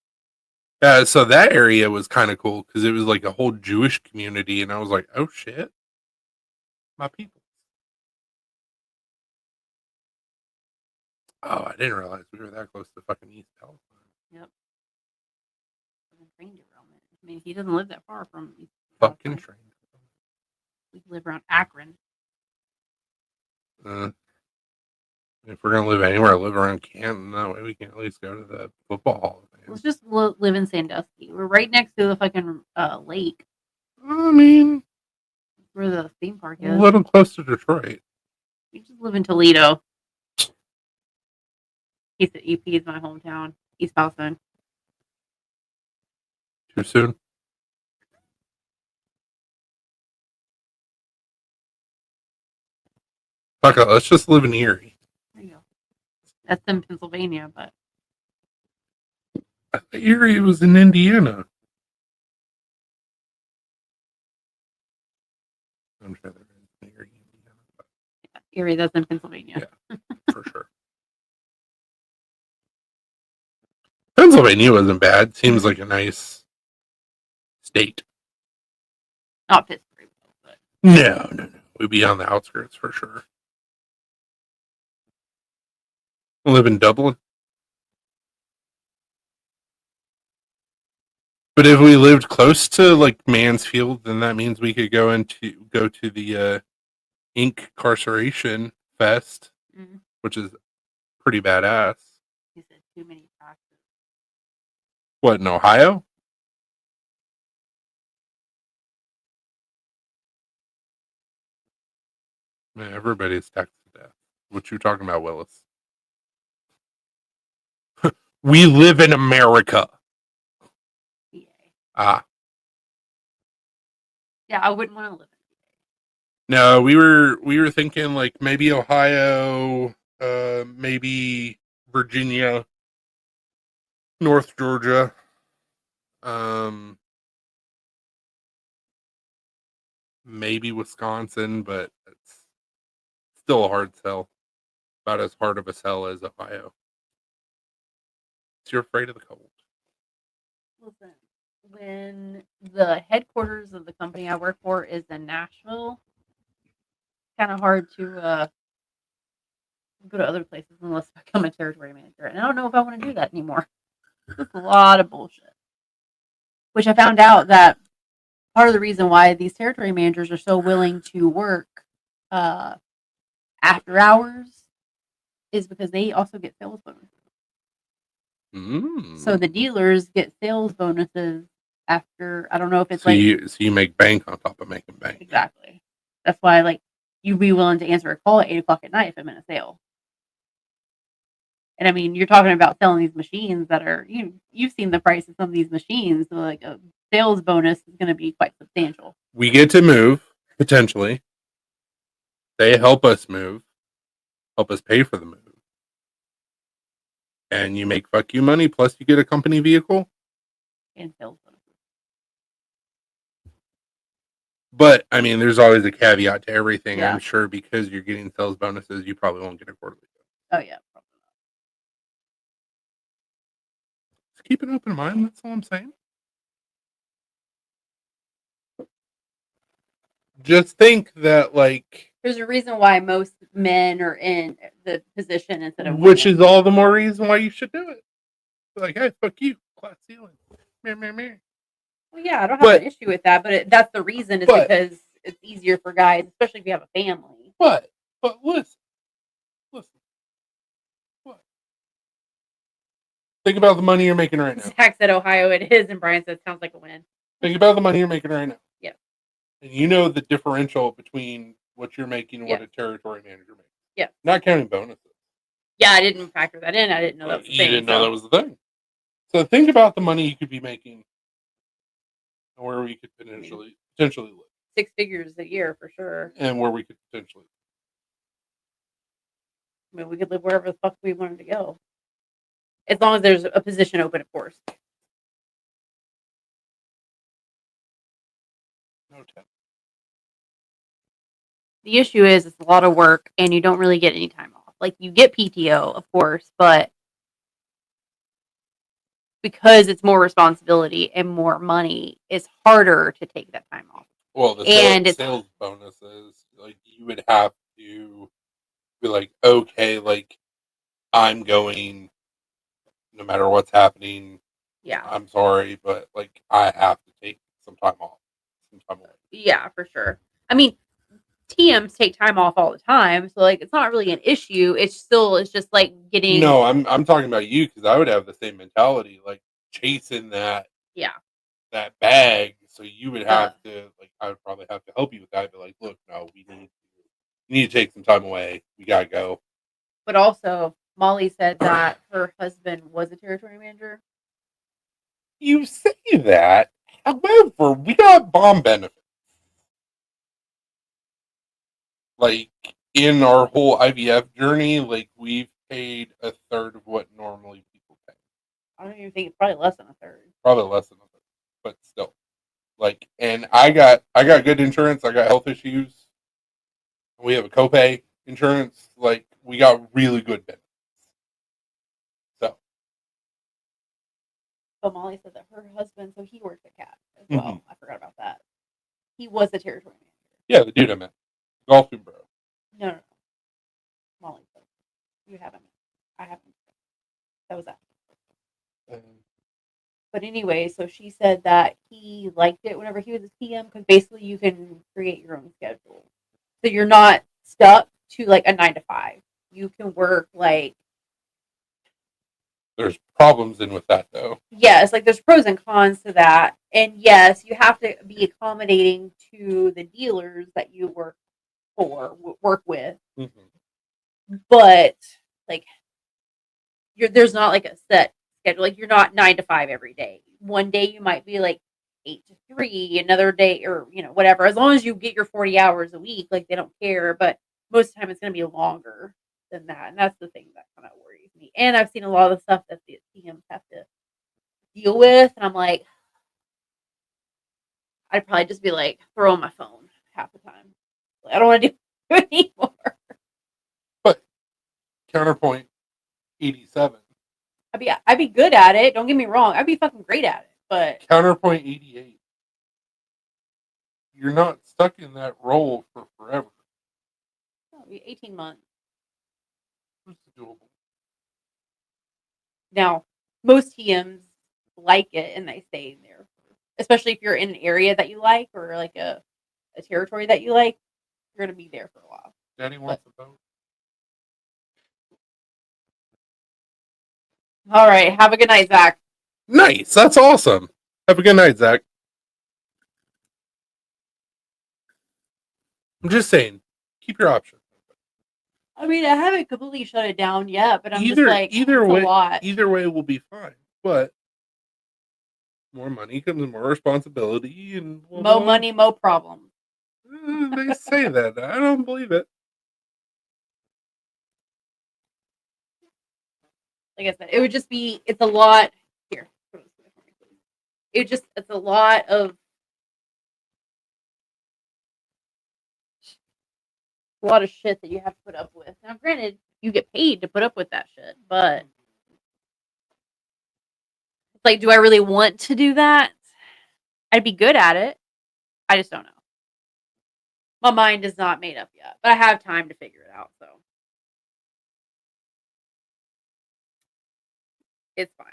So that area was kind of cool because it was like a whole Jewish community, and I was like, oh shit, my people. Oh, I didn't realize we were that close to fucking East Palestine. Yep. I mean, he doesn't live that far from East fucking trained. We live around Akron. If we're gonna live anywhere, live around Canton. That way we can at least go to the football hall. Let's just live in Sandusky. We're right next to the fucking lake. I mean, where the theme park is. A little close to Detroit. You just live in Toledo. He said EP is my hometown. East Palestine. Too soon. Fuck it, let's just live in Erie. There you go. That's in Pennsylvania, but I thought Erie was in Indiana. I'm sure there is in Erie, Indiana. yeah, Erie, that's in Pennsylvania. Yeah, for sure. Pennsylvania wasn't bad. Seems like a nice state. Not Pittsburgh, but No. We'd be on the outskirts for sure. I live in Dublin. But if we lived close to like Mansfield, then that means we could go to the Incarceration Fest, which is pretty badass. he said too many taxes. What, in Ohio? Man, everybody's taxed to death. What you talking about, Willis? We live in America. Yeah. Ah. Yeah, I wouldn't want to live in No, we were thinking like maybe Ohio, maybe Virginia, North Georgia, maybe Wisconsin, but it's still a hard sell. About as hard of a sell as Ohio. So you're afraid of the cold. Listen, when the headquarters of the company I work for is in Nashville, it's kind of hard to go to other places unless I become a territory manager. And I don't know if I want to do that anymore. It's a lot of bullshit. Which I found out that part of the reason why these territory managers are so willing to work after hours is because they also get sales bonuses. So the dealers get sales bonuses after, I don't know if it's so like you make bank on top of making bank. Exactly. That's why like you'd be willing to answer a call at 8 o'clock at night if I'm in a sale. And I mean, you're talking about selling these machines that are you've seen the price of some of these machines, so like a sales bonus is going to be quite substantial. We get to move potentially. They help us move, help us pay for the move, and you make fuck you money. Plus, you get a company vehicle and sales bonuses. But I mean, there's always a caveat to everything. Yeah. I'm sure because you're getting sales bonuses, you probably won't get a quarterly. Oh yeah, probably not. Just keep an open mind. That's all I'm saying. Just think that, like, there's a reason why most men are in the position instead of which women. is all the more reason why you should do it. Like, hey, fuck you, class ceiling. Meh. Well, yeah, I don't have an issue with that, but that's the reason is because it's easier for guys, especially if you have a family. But listen. What? Think about the money you're making right now. Zach said Ohio it is, and Brian said sounds like a win. Think about the money you're making right now. Yeah. And you know the differential between what you're making and what a territory manager makes. Yeah. Not counting bonuses. Yeah, I didn't factor that in. I didn't know that was the thing. You didn't know that was the thing. So think about the money you could be making and where we could potentially live. 6 figures a year for sure. And where we could potentially. I mean, we could live wherever the fuck we wanted to go. As long as there's a position open, of course. No time. The issue is it's a lot of work and you don't really get any time off. Like you get PTO, of course, but because it's more responsibility and more money, it's harder to take that time off. Well, the sales bonuses, like you would have to be like, okay, like I'm going no matter what's happening. Yeah. I'm sorry, but like I have to take some time off. Yeah, for sure. I mean, TMs take time off all the time, so like it's not really an issue. It's just like getting. No, I'm talking about you because I would have the same mentality, like chasing that bag. So you would have to like I would probably have to help you with that. But like, look, no, you need to take some time away. We gotta go. But also, Molly said that her husband was a territory manager. You say that, however, we got bomb benefits. Like, in our whole IVF journey, like, we've paid a third of what normally people pay. I don't even think it's probably less than a third. Probably less than a third, but still. Like, and I got good insurance. I got health issues. We have a copay insurance. Like, we got really good benefits. So, But Molly said that her husband, so he works at CAT as well. I forgot about that. He was a territory manager. yeah, the dude I met, golfing bro. No. Molly said you haven't. I haven't. That was that. But anyway, so she said that he liked it whenever he was a PM because basically you can create your own schedule. So you're not stuck to like a 9 to 5. You can work like There's problems in with that though. yes, like there's pros and cons to that. And yes, you have to be accommodating to the dealers that you work with. But like there's not like a set schedule. Like you're not 9 to 5 every day. One day you might be like 8 to 3, another day or whatever. As long as you get your 40 hours a week, like they don't care, but most of the time it's going to be longer than that. And that's the thing that kind of worries me. And I've seen a lot of the stuff that the TMs have to deal with and I'm like I'd probably just be like throw on my phone half the time. Like, I don't want to do it anymore. But counterpoint 87. I'd be good at it. Don't get me wrong. I'd be fucking great at it. But counterpoint 88. You're not stuck in that role for forever. it'll be 18 months. It's doable. Now, most TMs like it and they stay there, especially if you're in an area that you like or like a territory that you like. You're gonna be there for a while. Daddy wants a boat. All right. Have a good night, Zach. Nice. That's awesome. Have a good night, Zach. I'm just saying, keep your options. I mean, I haven't completely shut it down yet, but I'm either just like, either it's way, a lot. either way will be fine. But more money comes more responsibility, and Mo money, mo problems. They say that. I don't believe it. Like I said, it would just be. It's a lot. Here, it's a lot of shit that you have to put up with. Now, granted, you get paid to put up with that shit, but it's like, do I really want to do that? I'd be good at it. I just don't know. My mind is not made up yet, but I have time to figure it out, so it's fine.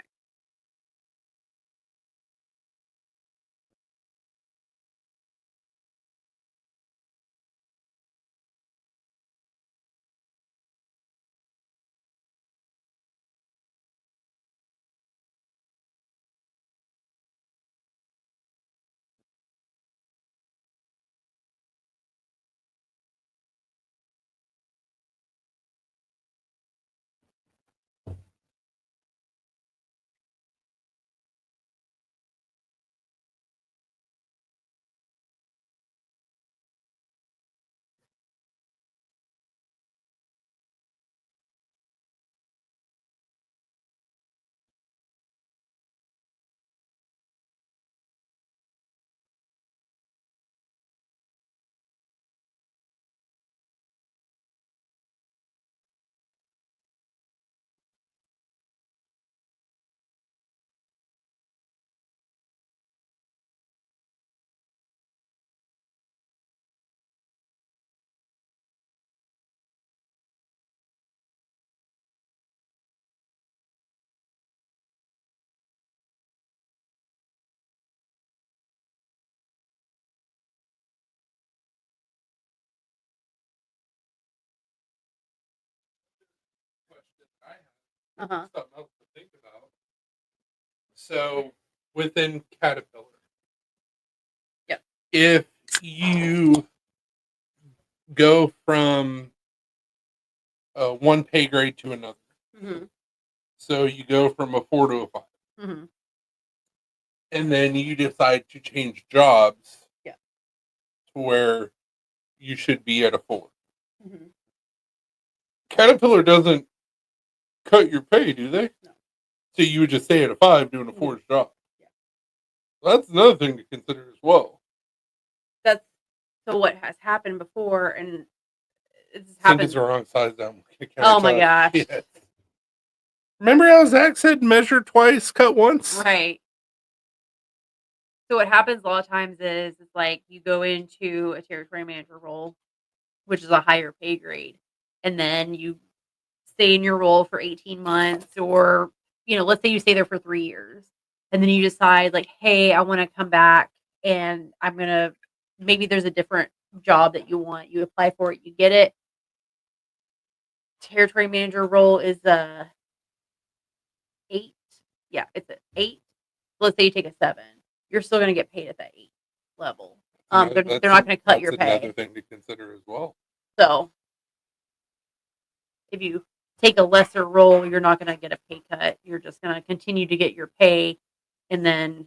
Something else to think about. So, within Caterpillar, Yep. If you go from one pay grade to another, so you go from a 4 to a 5. and then you decide to change jobs Yeah. to where you should be at a 4. Mm-hmm. Caterpillar doesn't cut your pay, do they? No. So you would just stay at a 5 doing a 4's job. Yeah. That's another thing to consider as well. That's so what has happened before, and it's Sink happened. is the wrong size down. Oh my gosh. Yes. Remember how Zach said measure twice, cut once? Right. So what happens a lot of times is it's like you go into a territory manager role, which is a higher pay grade, and then you stay in your role for 18 months, or let's say you stay there for 3 years, and then you decide like, hey, I want to come back, and I'm gonna maybe there's a different job that you want. You apply for it, you get it. Territory manager role is a 8. Yeah, it's an 8. Let's say you take a 7, you're still gonna get paid at that 8 level. They're not gonna cut your That's another pay. thing to consider as well. So if you take a lesser role, you're not gonna get a pay cut. You're just gonna continue to get your pay, and then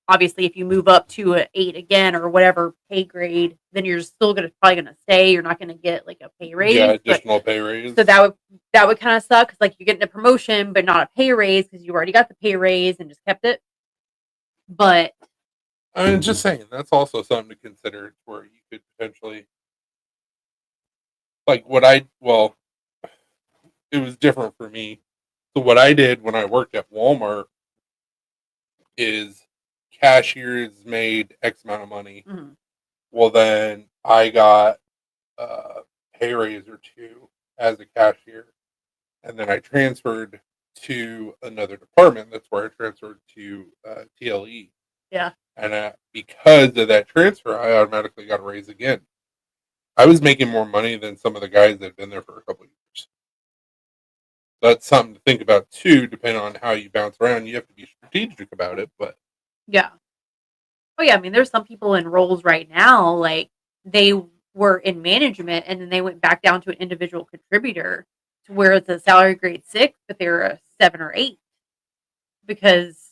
obviously if you move up to an 8 again or whatever pay grade, then you're still probably gonna stay. You're not gonna get like a pay raise. Yeah, additional pay raise. So that would kind of suck, because like you're getting a promotion but not a pay raise because you already got the pay raise and just kept it. But I'm just saying that's also something to consider, where you could potentially, like it was different for me. So what I did when I worked at Walmart is cashiers made X amount of money. mm-hmm. Well, then I got a pay raise or 2 as a cashier, and then I transferred to another department. That's where I transferred to TLE. Yeah. And because of that transfer, I automatically got a raise again. I was making more money than some of the guys that had been there for a couple of years. That's something to think about too, depending on how you bounce around. You have to be strategic about it, but Yeah. Oh yeah, I mean, there's some people in roles right now, like they were in management and then they went back down to an individual contributor, to where it's a salary grade 6, but they're a 7 or 8 because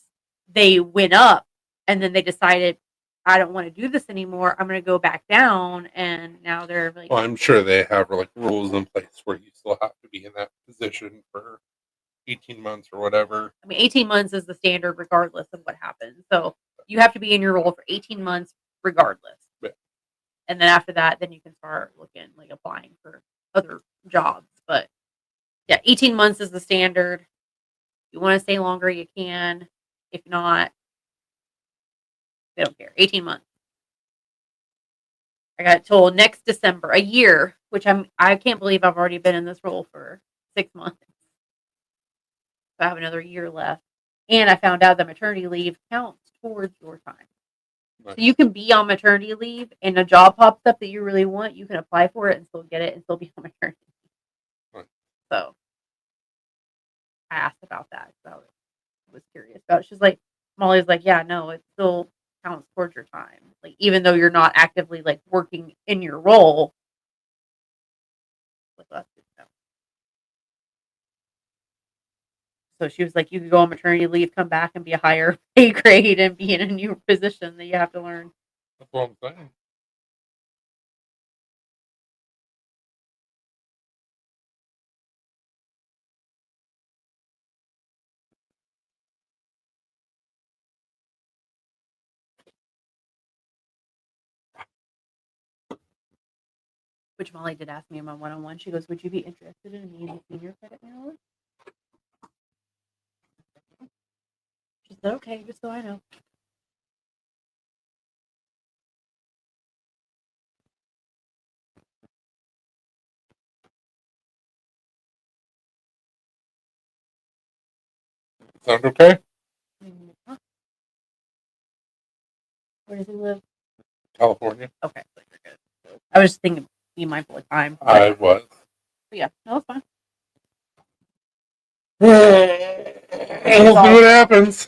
they went up and then they decided, I don't want to do this anymore. I'm going to go back down, and now they're like, well, I'm sure they have like rules in place where you still have to be in that position for 18 months or whatever. I mean, 18 months is the standard regardless of what happens. So you have to be in your role for 18 months regardless. Yeah. And then after that, then you can start looking, like applying for other jobs. But yeah, 18 months is the standard. If you want to stay longer, you can. If not, they don't care. 18 months. I got told next December, a year, which I can't believe I've already been in this role for 6 months. So I have another year left. And I found out that maternity leave counts towards your time. Nice. So you can be on maternity leave and a job pops up that you really want, you can apply for it and still get it and still be on maternity leave. Nice. So I asked about that because I was curious about it. She's like, Molly's like, yeah, no, it still counts towards your time. Like, even though you're not actively like working in your role. Like, that's good to know. So she was like, you could go on maternity leave, come back and be a higher pay grade and be in a new position that you have to learn. That's what I'm saying. Which Molly did ask me in my one-on-one. She goes, would you be interested in being a senior credit analyst? She said, okay, just so I know. Sound okay? Huh? Where does he live? California. Okay, so you're good. I was just thinking, be mindful of time. I was. But yeah, no, it's fine. We'll see what happens.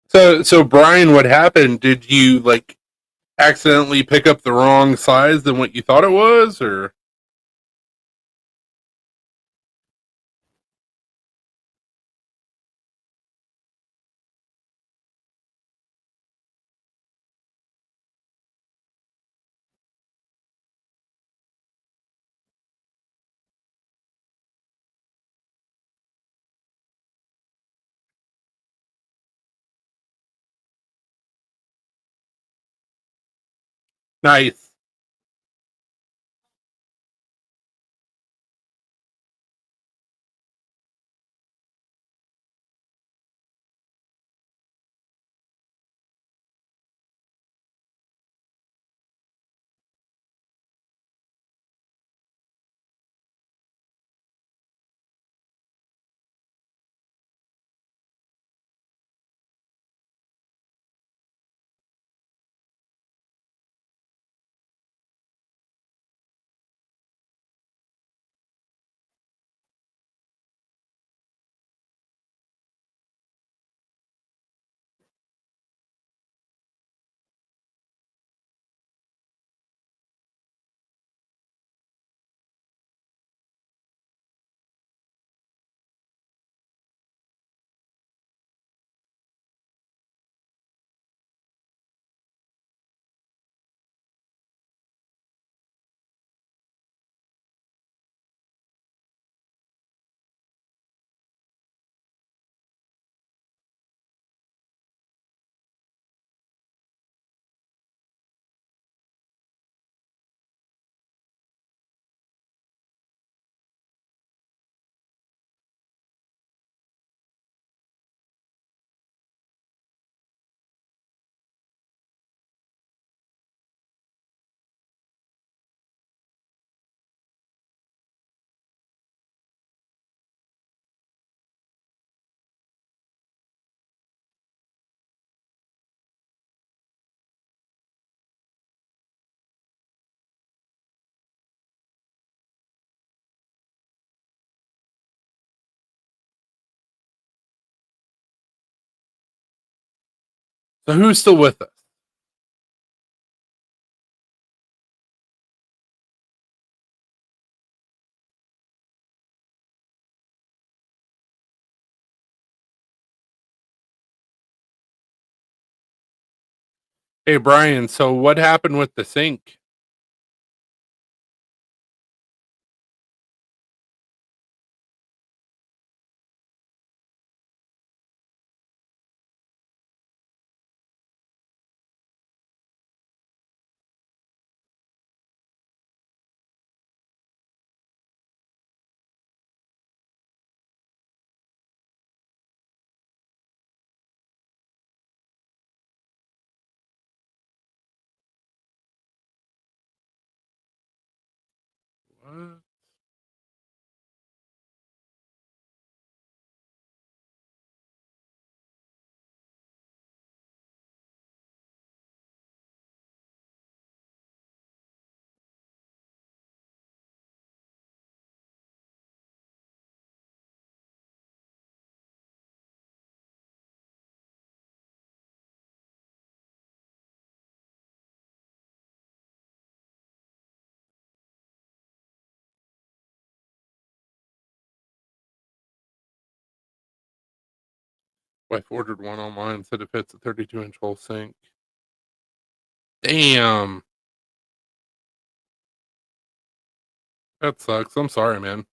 So Brian, what happened? Did you like accidentally pick up the wrong size than what you thought it was, or? Nice. So who's still with us? Hey, Brian. So what happened with the sink? What? Wife ordered one online, said it fits a 32-inch hole sink. Damn. That sucks. I'm sorry, man.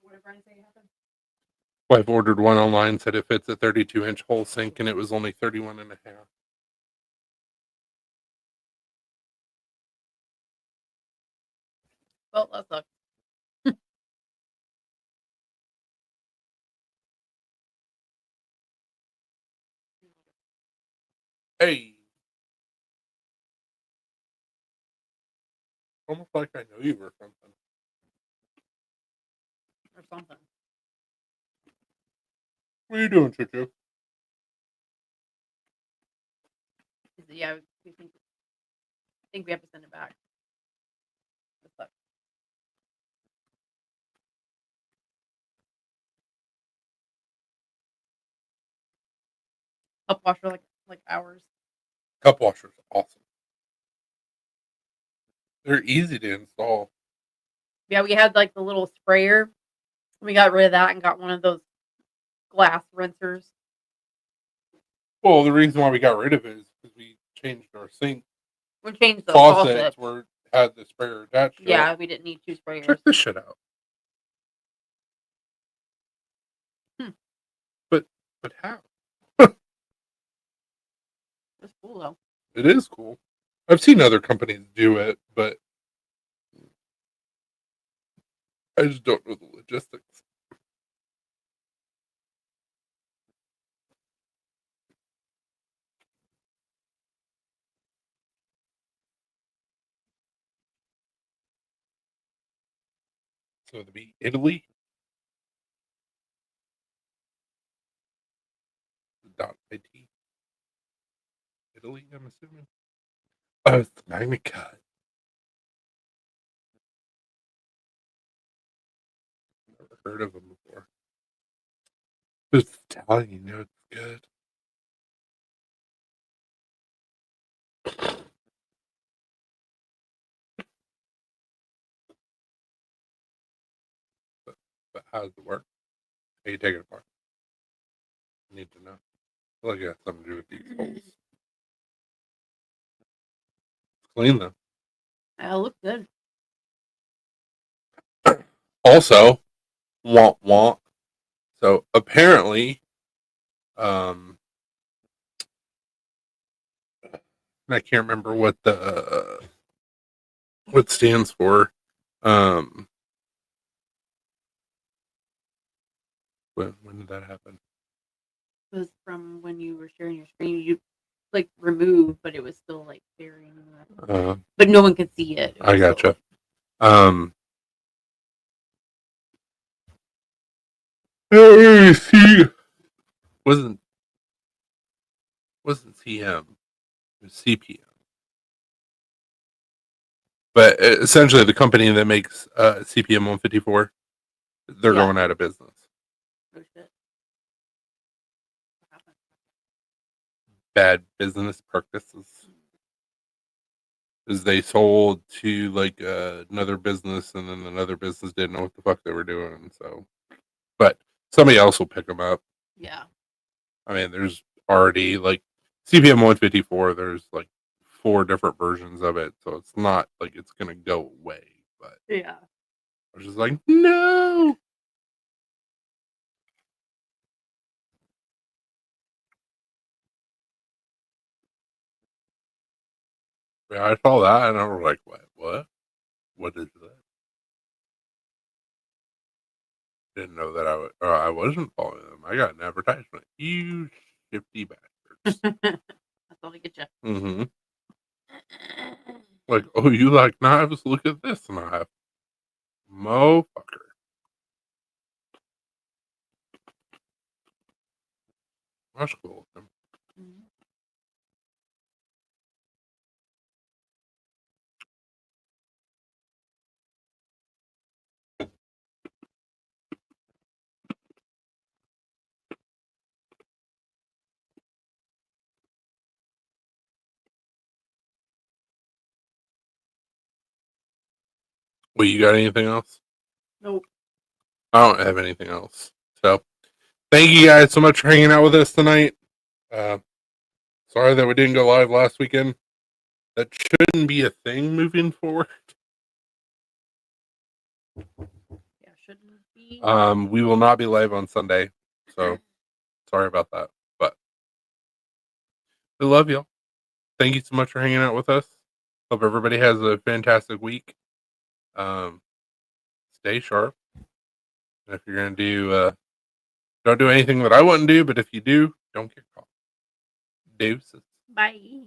What did Brian say happened? Wife ordered one online, said it fits a 32-inch hole sink, and it was only 31 and a half. Well, that sucks. Hey. Almost like I know you or something. Or something. What are you doing, Chuchu? Yeah, we think we have to send it back. That sucks. Help wash for like hours. Cup washers, awesome. They're easy to install. Yeah, we had like the little sprayer. We got rid of that and got one of those glass rinsers. Well, the reason why we got rid of it is because we changed our sink We changed the faucets faucet. where it had the sprayer attached to it. Yeah, we didn't need 2 sprayers. Check this shit out. Hmm. But But how? It's cool though. It is cool. I've seen other companies do it, but I just don't know the logistics. So it'd be Italy. .it. Italy, I'm assuming. Oh, it's the Magnicut. Never heard of them before. It's Italian, you know it's good. But how does it work? How you take it apart? I need to know. I feel like it has something to do with these holes. It's clean though. It looks good. Also, want. So apparently, I can't remember what the what stands for. Um, when did that happen? It was from when you were sharing your screen. You like remove, but it was still like burying. But no one could see it. I gotcha. See, wasn't CM, it was CPM. But essentially, the company that makes CPM 154, they're going out of business. Oh shit. Bad business practices. Because they sold to like another business, and then another business didn't know what the fuck they were doing. So, but somebody else will pick them up. Yeah. I mean, there's already like CPM 154. There's like 4 different versions of it, so it's not like it's gonna go away. But yeah, I was just like, no. Yeah, I saw that and I was like, what? What is that? Didn't know that I wasn't following them. I got an advertisement. You shifty bastards. that's all they get you. Mm-hmm. Like, oh, you like knives? Look at this knife. Motherfucker. That's cool. Mm-hmm. Well, you got anything else? Nope. I don't have anything else. So, thank you guys so much for hanging out with us tonight. Uh, sorry that we didn't go live last weekend. That shouldn't be a thing moving forward. Yeah, shouldn't be. We will not be live on Sunday, so sorry about that. But we love y'all. Thank you so much for hanging out with us. Hope everybody has a fantastic week. Stay sharp. And if you're gonna do, don't do anything that I wouldn't do. But if you do, don't get caught. Deuces. Bye.